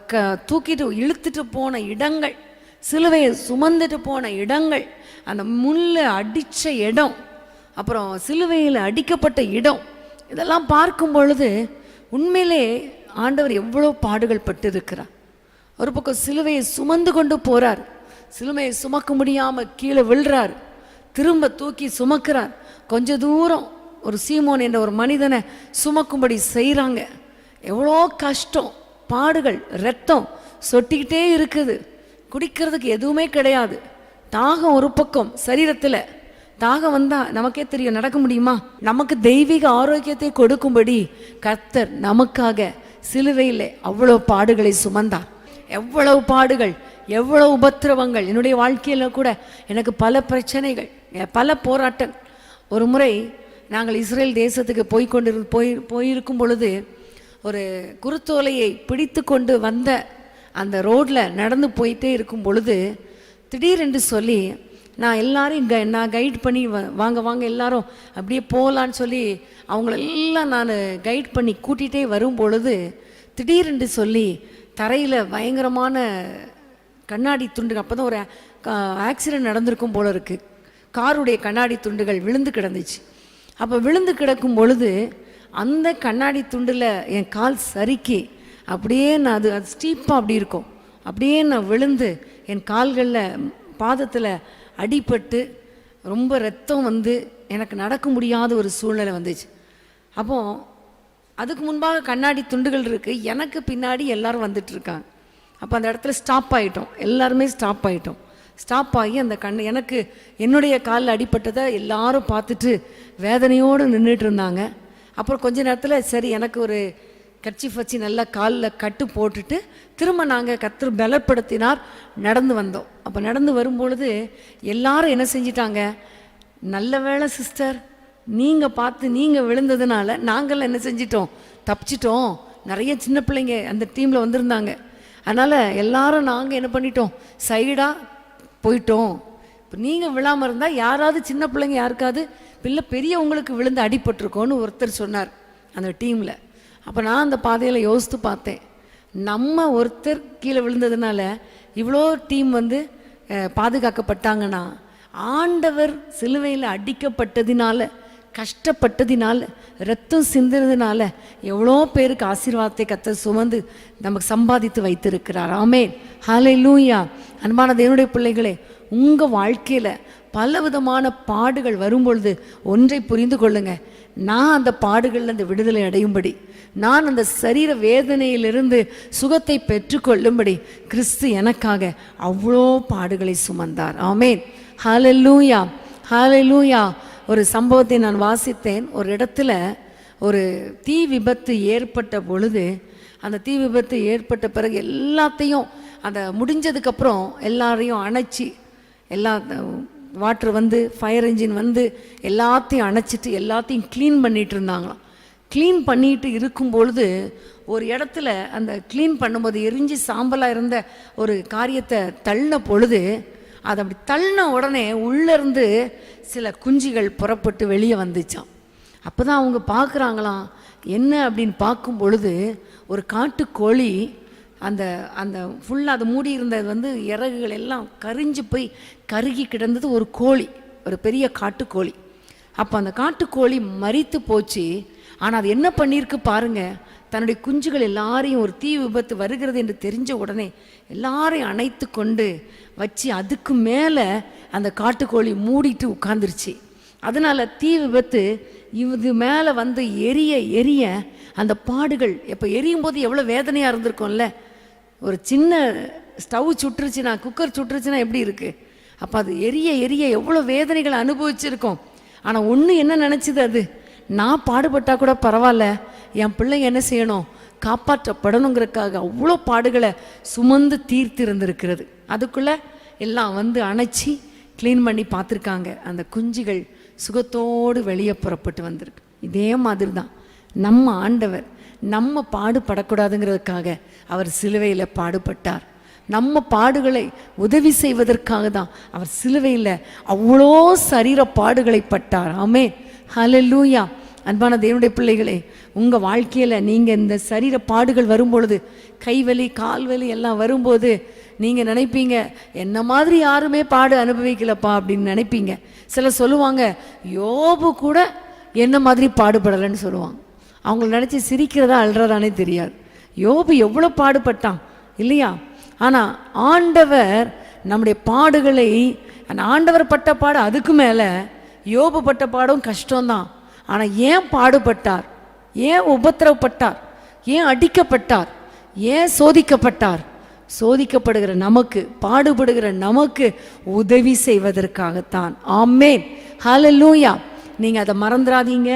தூக்கிட்டு இழுத்துட்டு போன இடங்கள், சிலுவையை சுமந்துட்டு போன இடங்கள், அந்த முள்ளை அடித்த இடம், அப்புறம் சிலுவையில் அடிக்கப்பட்ட இடம், இதெல்லாம் பார்க்கும் பொழுது உண்மையிலே ஆண்டவர் எவ்வளோ பாடுகள் பட்டு இருக்கிறார். ஒரு பக்கம் சிலுவையை சுமந்து கொண்டு போகிறார், சிலுவையை சுமக்க முடியாமல் கீழே விழுறார், திரும்ப தூக்கி சுமக்கிறார். கொஞ்ச தூரம் ஒரு சீமோன் என்ற ஒரு மனிதனை சுமக்கும்படி செய்கிறாங்க. எவ்வளோ கஷ்டம், பாடுகள், ரத்தம் சொட்டிக்கிட்டே இருக்குது, குடிக்கிறதுக்கு எதுவுமே கிடையாது. தாகம் ஒரு பக்கம், சரீரத்தில் தாகம் வந்தால் நமக்கே தெரியும், நடக்க முடியுமா? நமக்கு தெய்வீக ஆரோக்கியத்தை கொடுக்கும்படி கர்த்தர் நமக்காக சிலுவையில் அவ்வளோ பாடுகளை சுமந்தார். எவ்வளவு பாடுகள், எவ்வளவு உபத்திரவங்கள். என்னுடைய வாழ்க்கையில் கூட எனக்கு பல பிரச்சனைகள், பல போராட்டம். ஒரு முறை நாங்கள் இஸ்ரேல் தேசத்துக்கு போயிருக்கும் பொழுது ஒரு குருத்தோலையை பிடித்து கொண்டு வந்த அந்த ரோட்டில் நடந்து போயிட்டே இருக்கும் பொழுது திடீரென்று சொல்லி நான் எல்லாரும் நான் கைட் பண்ணி வாங்க வாங்க எல்லாரும் அப்படியே போகலான்னு சொல்லி அவங்களெல்லாம் நான் கைட் பண்ணி கூட்டிகிட்டே வரும் பொழுது திடீரென்று சொல்லி தரையில் பயங்கரமான கண்ணாடி துண்டுகள், அப்போ தான் ஒரு ஆக்சிடெண்ட் நடந்திருக்கும் போல இருக்குது, காருடைய கண்ணாடி துண்டுகள் விழுந்து கிடந்துச்சு. அப்போ விழுந்து கிடக்கும் பொழுது அந்த கண்ணாடி துண்டில் என் கால் சறுக்கி அப்படியே நான் அது ஸ்டீப்பாக அப்படி இருக்கும், அப்படியே நான் விழுந்து என் கால்களில் பாதத்தில் அடிபட்டு ரொம்ப ரத்தம் வந்து எனக்கு நடக்க முடியாத ஒரு சூழ்நிலை வந்துச்சு. அப்போது அதுக்கு முன்பாக கண்ணாடி துண்டுகள் இருக்குது, எனக்கு பின்னாடி எல்லோரும் வந்துட்டுருக்காங்க. அப்போ அந்த இடத்துல ஸ்டாப் ஆகிட்டோம், எல்லாருமே ஸ்டாப் ஆகிட்டோம். ஸ்டாப் ஆகி அந்த எனக்கு என்னுடைய காலில் அடிபட்டதை எல்லாரும் பார்த்துட்டு வேதனையோடு நின்றுட்டு இருந்தாங்க. அப்புறம் கொஞ்ச நேரத்தில் சரி எனக்கு ஒரு கர்ச்சீஃப் வச்சு நல்லா காலில் கட்டு போட்டுட்டு திரும்ப நாங்கள் கர்த்தர் பலப்படுத்தினார், நடந்து வந்தோம். அப்போ நடந்து வரும்பொழுது எல்லாரும் என்ன செஞ்சிட்டாங்க, நல்ல வேளை சிஸ்டர் நீங்கள் பார்த்து நீங்கள் விழுந்ததுனால நாங்கள் என்ன செஞ்சிட்டோம், தப்பிச்சிட்டோம். நிறைய சின்ன பிள்ளைங்க அந்த டீமில் வந்திருந்தாங்க. அதனால் எல்லாரும் நாங்கள் என்ன பண்ணிட்டோம், சைடாக போயிட்டோம். இப்போ நீங்கள் விழாமல் இருந்தால் யாராவது சின்ன பிள்ளைங்க யாருக்காவது பிள்ளை பெரியவங்களுக்கு விழுந்து அடிபட்டிருக்கோன்னு ஒருத்தர் சொன்னார் அந்த டீமில். அப்போ நான் அந்த பாதையில் யோசித்து பார்த்தேன், நம்ம ஒருத்தர் கீழே விழுந்ததுனால இவ்வளோ டீம் வந்து பாதுகாக்கப்பட்டாங்கன்னா, ஆண்டவர் சிலுவையில் அடிக்கப்பட்டதினால, கஷ்டப்பட்டதினால, ரத்தம் சிந்துறதுனால எவ்வளோ பேருக்கு ஆசீர்வாதத்தை கர்த்தர் சுமந்து நமக்கு சம்பாதித்து வைத்திருக்கிறார். ஆமென், ஹல்லேலூயா. அன்பான தேவனுடைய பிள்ளைகளே, உங்கள் வாழ்க்கையில் பலவிதமான பாடுகள் வரும்பொழுது ஒன்றை புரிந்து கொள்ளுங்க, நான் அந்த பாடுகளில் அந்த விடுதலை அடையும்படி, நான் அந்த சரீர வேதனையிலிருந்து சுகத்தை பெற்றுக்கொள்ளும்படி கிறிஸ்து எனக்காக அவ்வளோ பாடுகளை சுமந்தார். ஆமென், ஹல்லேலூயா, ஹல்லேலூயா. ஒரு சம்பவத்தை நான் வாசித்தேன். ஒரு இடத்துல ஒரு தீ விபத்து ஏற்பட்ட பொழுது, அந்த தீ விபத்து ஏற்பட்ட பிறகு எல்லாத்தையும் அந்த முடிஞ்சதுக்கப்புறம் எல்லாரையும் அணைச்சி, எல்லா வாட்டர் வந்து ஃபயர் என்ஜின் வந்து எல்லாத்தையும் அணைச்சிட்டு எல்லாத்தையும் க்ளீன் பண்ணிகிட்டு இருந்தாங்களாம். க்ளீன் பண்ணிட்டு இருக்கும் பொழுது ஒரு இடத்துல அந்த க்ளீன் பண்ணும்போது எரிஞ்சு சாம்பலாக இருந்த ஒரு காரியத்தை தள்ளின பொழுது, அதை அப்படி தள்ளின உடனே உள்ளேருந்து சில குஞ்சுகள் புறப்பட்டு வெளியே வந்துச்சான். அப்போ தான் அவங்க பார்க்குறாங்களாம், என்ன அப்படின்னு பார்க்கும் பொழுது ஒரு காட்டுக்கோழி அந்த அந்த ஃபுல்லாக அது மூடி இருந்தது வந்து இறகுகள் எல்லாம் கரிஞ்சு போய் கருகி கிடந்தது. ஒரு கோழி, ஒரு பெரிய காட்டுக்கோழி. அப்போ அந்த காட்டுக்கோழி மரித்து போச்சு. ஆனால் அது என்ன பண்ணியிருக்கு பாருங்க, தன்னுடைய குஞ்சுகள் எல்லாரையும் ஒரு தீ விபத்து வருகிறது என்று தெரிஞ்ச உடனே எல்லாரையும் அணைத்து கொண்டு வச்சு அதுக்கு மேலே அந்த காட்டுக்கோழி மூடிட்டு உட்காந்துருச்சு. அதனால் தீ விபத்து இது மேலே வந்து எரிய எரிய அந்த பாடுகள், இப்போ எரியும் போது எவ்வளோ வேதனையாக இருந்திருக்கும்ல. ஒரு சின்ன ஸ்டவ் சுட்டுருச்சுன்னா, குக்கர் சுட்டுருச்சுன்னா எப்படி இருக்குது, அப்போ அது எரிய எரிய எவ்வளோ வேதனைகளை அனுபவிச்சிருக்கோம். ஆனால் ஒன்று என்ன நினச்சிது, அது நான் பாடுபட்டால் கூட பரவாயில்ல, என் பிள்ளைங்க என்ன செய்யணும், காப்பாற்றப்படணுங்கிறதுக்காக அவ்வளோ பாடுகளை சுமந்து தீர்த்து இருந்திருக்கிறது. அதுக்குள்ளே எல்லாம் வந்து அணைச்சி க்ளீன் பண்ணி பார்த்துருக்காங்க. அந்த குஞ்சுகள் சுகத்தோடு வெளியே புறப்பட்டு வந்திருக்கு. இதே மாதிரி தான் நம்ம ஆண்டவர் நம்ம பாடுபடக்கூடாதுங்கிறதுக்காக அவர் சிலுவையில் பாடுபட்டார். நம்ம பாடுகளை உதவி செய்வதற்காக தான் அவர் சிலுவையில் அவ்வளோ சரீர பாடுகளை பட்டார். ஆமென், ஹல்லேலூயா. அன்பான தேவனுடைய பிள்ளைகளே, உங்கள் வாழ்க்கையில் நீங்கள் இந்த சரீர பாடுகள் வரும்பொழுது, கைவலி கால்வலி எல்லாம் வரும்போது நீங்கள் நினைப்பீங்க, என்ன மாதிரி யாருமே பாடு அனுபவிக்கலப்பா அப்படின்னு நினைப்பீங்க. சிலர் சொல்லுவாங்க, யோபு கூட என்ன மாதிரி பாடுபடலைன்னு சொல்லுவாங்க. அவங்கள நினச்சி சிரிக்கிறதா அழுறதானே தெரியாது. யோபு எவ்வளோ பாடுபட்டான் இல்லையா? ஆனால் ஆண்டவர் நம்முடைய பாடுகளை, அந்த ஆண்டவர் பட்ட பாடு அதுக்கு மேலே யோபு பட்ட பாடும் கஷ்டம்தான். ஆனால் ஏன் பாடுபட்டார், ஏன் உபத்திரவப்பட்டார், ஏன் அடிக்கப்பட்டார், ஏன் சோதிக்கப்பட்டார்? சோதிக்கப்படுகிற நமக்கு, பாடுபடுகிற நமக்கு உதவி செய்வதற்காகத்தான். ஆமென், ஹல்லேலூயா. நீங்கள் அதை மறந்துடாதீங்க.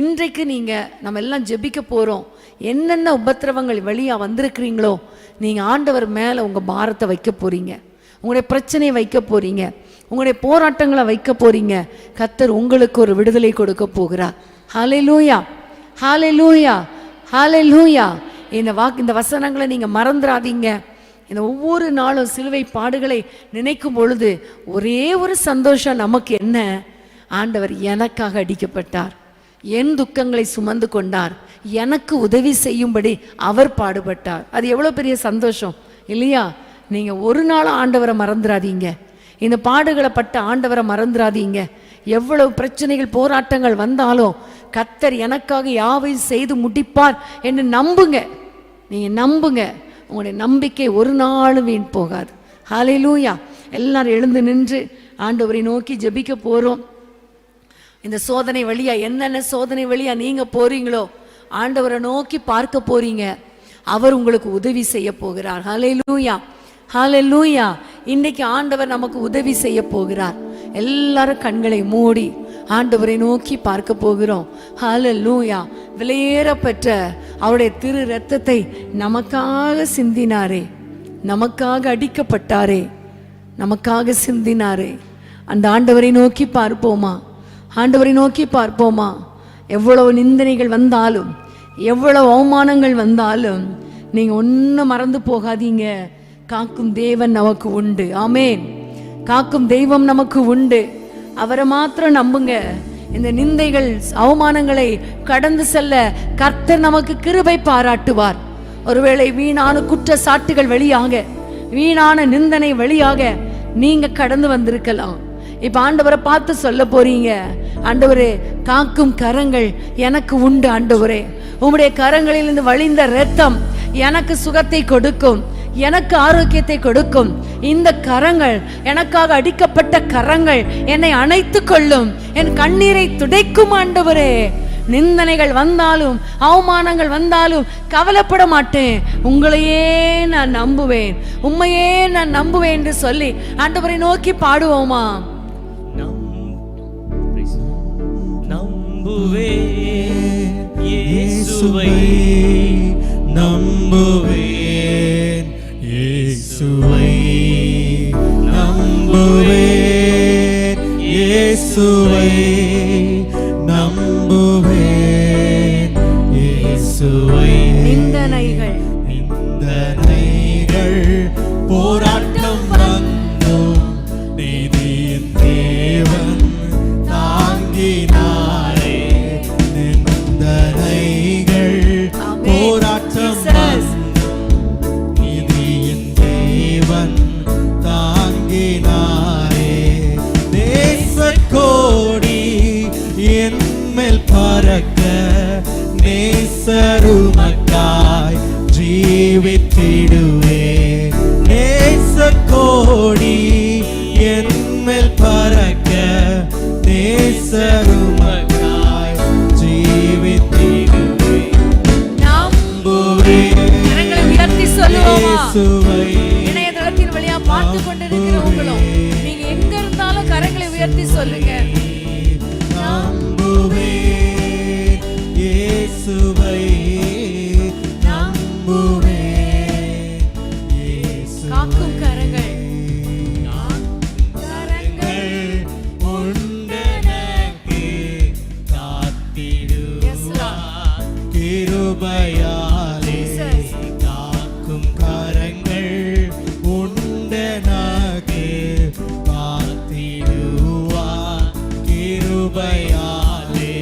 இன்றைக்கு நீங்கள் நம்ம எல்லாம் ஜெபிக்க போகிறோம். என்னென்ன உபத்திரவங்கள் வழியாக வந்திருக்கிறீங்களோ, நீங்கள் ஆண்டவர் மேலே உங்கள் பாரத்தை வைக்க போகிறீங்க, உங்களுடைய பிரச்சனையை வைக்க போகிறீங்க, உங்களுடைய போராட்டங்களை வைக்க போகிறீங்க. கர்த்தர் உங்களுக்கு ஒரு விடுதலை கொடுக்க போகிறார். ஹல்லேலூயா, ஹல்லேலூயா, ஹல்லேலூயா. இந்த வசனங்களை நீங்கள் மறந்துடாதீங்க. இந்த ஒவ்வொரு நாளும் சிலுவை பாடுகளை நினைக்கும் பொழுது ஒரே ஒரு சந்தோஷம் நமக்கு என்ன, ஆண்டவர் எனக்காக அடிக்கப்பட்டார், என் துக்கங்களை சுமந்து கொண்டார், எனக்கு உதவி செய்யும்படி அவர் பாடுபட்டார். அது எவ்வளோ பெரிய சந்தோஷம் இல்லையா? நீங்கள் ஒரு நாளும் ஆண்டவரை மறந்துடாதீங்க. இந்த பாடுகளை பட்ட ஆண்டவரை மறந்துடாதீங்க. எவ்வளவு பிரச்சனைகள் போராட்டங்கள் வந்தாலும் கர்த்தர் எனக்காக யாவையும் செய்து முடிப்பார் என்று நம்புங்க. நீங்கள் நம்புங்க, உங்களுடைய நம்பிக்கை ஒரு நாளும் வீண் போகாது. ஹல்லேலூயா. எல்லாரும் எழுந்து நின்று ஆண்டவரை நோக்கி ஜெபிக்க போகிறோம். இந்த சோதனை வழியா என்னென்ன சோதனை வழியா நீங்க போறீங்களோ ஆண்டவரை நோக்கி பார்க்க போறீங்க. அவர் உங்களுக்கு உதவி செய்ய போகிறார். ஹல்லேலூயா, ஹல்லேலூயா. இன்னைக்கு ஆண்டவர் நமக்கு உதவி செய்ய போகிறார். எல்லாரும் கண்களை மூடி ஆண்டவரை நோக்கி பார்க்க போகிறோம். ஹல்லேலூயா. விலையேறப்பெற்ற அவருடைய திரு இரத்தத்தை நமக்காக சிந்தினாரே, நமக்காக அடிக்கப்பட்டாரே, நமக்காக சிந்தினாரே. அந்த ஆண்டவரை நோக்கி பார்ப்போமா? ஆண்டவரை நோக்கி பார்ப்போமா? எவ்வளவு நிந்தனைகள் வந்தாலும், எவ்வளவு அவமானங்கள் வந்தாலும் நீங்கள் ஒன்றும் மறந்து போகாதீங்க. காக்கும் தேவன் நமக்கு உண்டு. ஆமேன். காக்கும் தெய்வம் நமக்கு உண்டு. அவரை மாத்திரம் நம்புங்க. இந்த நிந்தைகள் அவமானங்களை கடந்து செல்ல கர்த்தர் நமக்கு கிருபை பாராட்டுவார். ஒருவேளை வீணான குற்றச்சாட்டுகள் வழியாக, வீணான நிந்தனை வழியாக நீங்க கடந்து வந்திருக்கலாம். இப்ப ஆண்டவரை பார்த்து சொல்ல போறீங்க, ஆண்டவரே காக்கும் கரங்கள் எனக்கு உண்டு. ஆண்டவரே உம்முடைய கரங்களிலிருந்து வழிந்த இரத்தம் எனக்கு சுகத்தை கொடுக்கும், எனக்கு ஆரோக்கியத்தை கொடுக்கும். இந்த கரங்கள், எனக்காக அடிக்கப்பட்ட கரங்கள் என்னை அணைத்து கொள்ளும், என் கண்ணீரை துடைக்கும். ஆண்டவரே நிந்தனைகள் வந்தாலும் அவமானங்கள் வந்தாலும் கவலைப்பட மாட்டேன், உங்களையே நான் நம்புவேன், உண்மையே நான் நம்புவேன் என்று சொல்லி ஆண்டவரை நோக்கி பாடுவோமா? நம்புவேன் இயேசுவை, நம்புவேன் இயேசுவை, நம்புவேன் இயேசுவை, நம்புவேன் இயேசுவை. நிந்தனைகள் போராட்டம் வந்தும் நீதியின் தேவன் தாங்கினாரே. நிந்தனைகள் போராட்டம் வந்தும் நீதியின் தேவன் தாங்கினாரே. நேசக்கோடி என்மேல் பறக்க நேசருமக்காய் ஜீவித்திடுவே. நேசக்கோடி என்மேல் பறக்க நேசருமக்காய் ஜீவித்திடுவே. நம்புவேன் இயேசுவை. இணையதளத்தின் வழியா பார்த்து கொண்டிருக்கிறவங்களும் நீங்க எங்க இருந்தாலும் கரங்களை உயர்த்தி சொல்லுங்க. நம்புவேன் இயேசுவை, நம்புவேன் இயேசுவை. காக்கும் கரங்கள், கரங்கள் உண்டெனக்கு காத்திடுவார். கிருபையாலே காக்கும் கரங்கள் உண்டெனக்கு காத்திடுவார். கிருபையாலே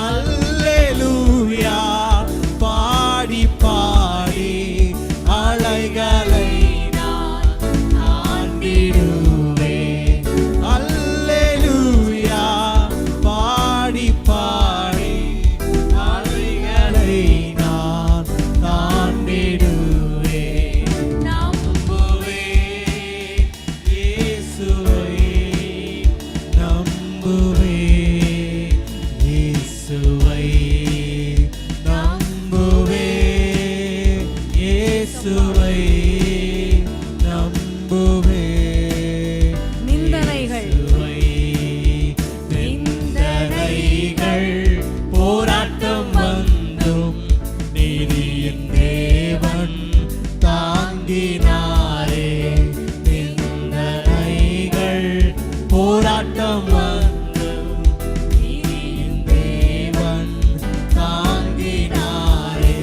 அல்லேலூயா பாடி பாடி அலைகளை நான் தாண்டிடுவேன். அல்லேலூயா பாடி பாடி அலைகளை நான் தாண்டிடுவேன். நம்புவேன் இயேசுவை, நம்புவேன் இயேசுவை, நம்புவேன் இயேசுவை, நம்புவேன் நிந்தனைகள் இயேசுவை. நிந்தனைகள் போராட்டம் வந்தும் நீதியின் தேவன் தாங்கினாரே. நிந்தனைகள் போராட்டம் வந்தும் நீதியின் தேவன் தாங்கினாரே.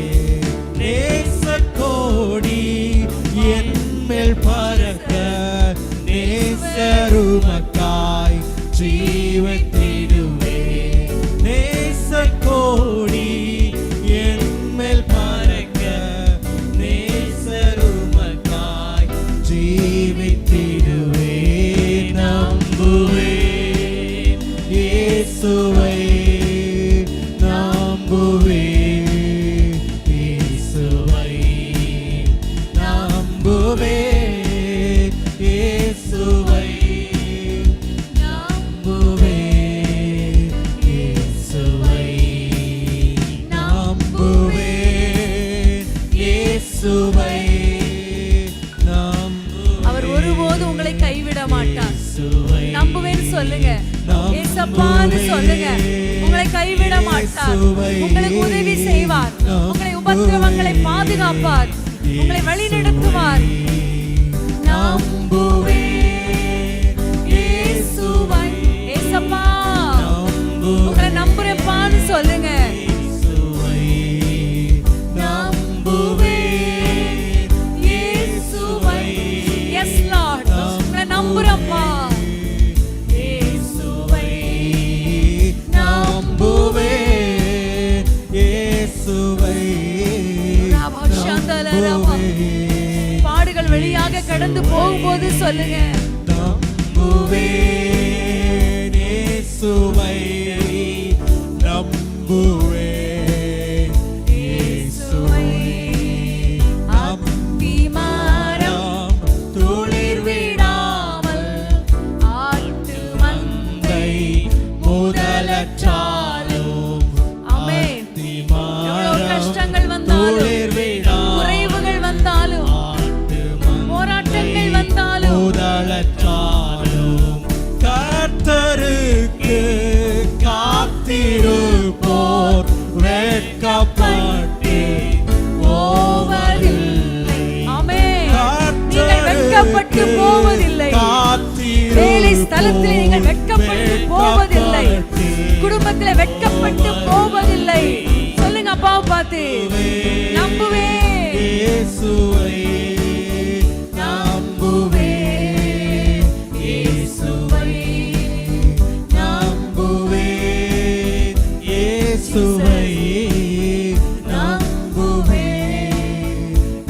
நேசக்கோடி என்மேல் பறக்க நேசருமக்காய் ஜீவித்திடுவே. நேசக்கோடி என்மேல் பறக்க நேசருமக்காய் ஜீவித்திடுவே. நம்புவேன் இயேசுவை, நம்புவேன் இயேசுவை, நம்புவேன் இயேசுவை. நம்புவேன்னு சொல்லுங்க. ஏசப்பான்னு சொல்லுங்க. உங்களை கைவிட மாட்டார். உங்களுக்கு உதவி செய்வார். உங்களை உபத்திரவங்களை பாதுகாப்பார். உங்களை வழிநடத்துவார். நம்புவேன் இயேசுவை. ஏசப்பா உங்களை நம்புறேன்பான்னு சொல்லுங்க. நம்புறப்பா இயேசுவை நம்புவே இயேசுவை பாடுகள் வழியாக கடந்து போகும்போது சொல்லுங்க. நம்புவே இயேசுவை நம்புவே இயேசுவை அத்திமரம் துளிர் விடாமல் ஆட்டு மந்தை முதலற்றாலும் ஆமென். எவ்வளவு கஷ்டங்கள் வந்தாலும் குறைவுகள் வந்தாலும் போராட்டங்கள் வந்தாலும் முதலற்றாலும் கர்த்தருக்கு காத்திருப்போர் வெட்கப்பட்டு போவதில்லை. ஆமென். நீங்கள் வெட்கப்பட்டு போவதில்லை. வேலை ஸ்தலத்தில் நீங்கள் வெட்கப்பட்டு போவதில்லை. குடும்பத்தில் வெட்கப்பட்டு போவதில்லை. சொல்லுங்க அப்பாவை பார்த்து. நம்புவே இயேசுவை நம்புவே இயேசுவை நம்புவே இயேசுவை நம்புவே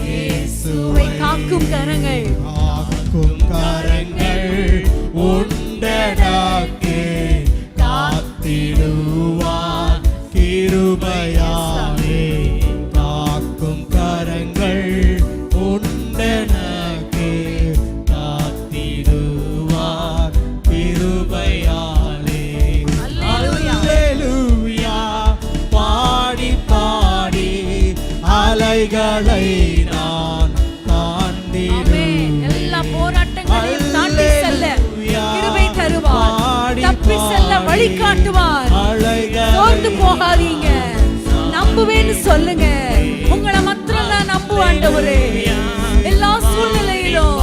இயேசுவை காக்கும் கரங்கள் காக்கும் கரங்கள் உண்டனாக்கு காத்திடுவார் கிருபையாலே. காக்கும் கரங்கள் உண்டனாக்கு காத்திடுவார் கிருபையாலே. அல்லேலூயா பாடி பாடி அலைகளை நான் தாண்டிடுவேன். எல்லா போராட்டங்களையும் தாண்டி செல்ல கிருபை தருவார். தப்பி செல்ல வழி காட்டுவார். சோர்ந்து போகாதீங்க. நம்புவேன்னு சொல்லுங்க. உங்களை மாத்திரம் நான் நம்பு ஆண்டவரே. எல்லா சூழ்நிலையிலும்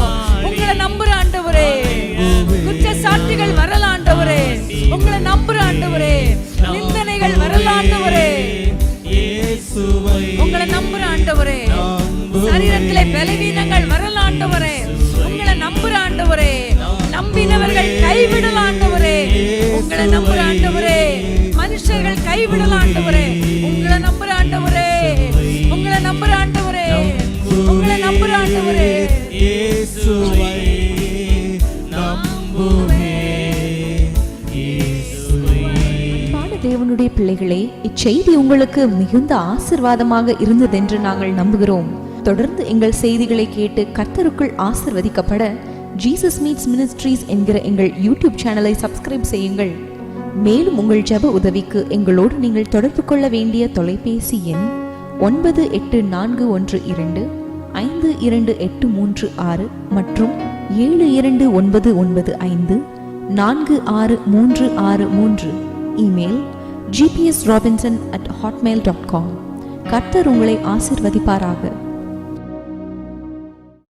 உங்களை நம்புற ஆண்டவரே. குற்றச்சாட்டுகள் வரல ஆண்டவரே. உங்களை நம்புற ஆண்டவரே. நிந்தனைகள் வரல ஆண்டவரே. உங்களை நம்புற ஆண்டவரே. சரீரத்திலே பலவீனங்கள் வரல ஆண்டவரே. உங்களை நம்புற ஆண்டவரே. நம்பினவர்கள் கைவிடல ஆண்டவரே. உங்களை நம்புற ஆண்டவரே. மனுஷர்கள் கைவிடல ஆண்டவரே. உங்களை நம்புற ஆண்டவரே. உங்களை நம்புற ஆண்டவரே. உங்களை நம்புற ஆண்டவரே. இயேசுவை நம்புவே இயேசுவை. தேவனுடைய பிள்ளைகளே, இச்செய்தி உங்களுக்கு மிகுந்த ஆசீர்வாதமாக இருந்ததென்று நாங்கள் நம்புகிறோம். தொடர்ந்து எங்கள் செய்திகளை கேட்டு கர்த்தருக்குள் ஆசீர்வதிக்கப்பட ஜீசஸ் மீட்ஸ் மினிஸ்ட்ரீஸ் என்கிற எங்கள் யூடியூப் சேனலை சப்ஸ்கிரைப் செய்யுங்கள். மேலும் உங்கள் ஜெப உதவிக்கு எங்களோடு நீங்கள் தொடர்பு கொள்ள வேண்டிய தொலைபேசி எண் 9842252836 மற்றும் 7299546363. Email gpsrobinson@hotmail.com. கர்த்தர் உங்களை ஆசீர்வதிப்பாராக.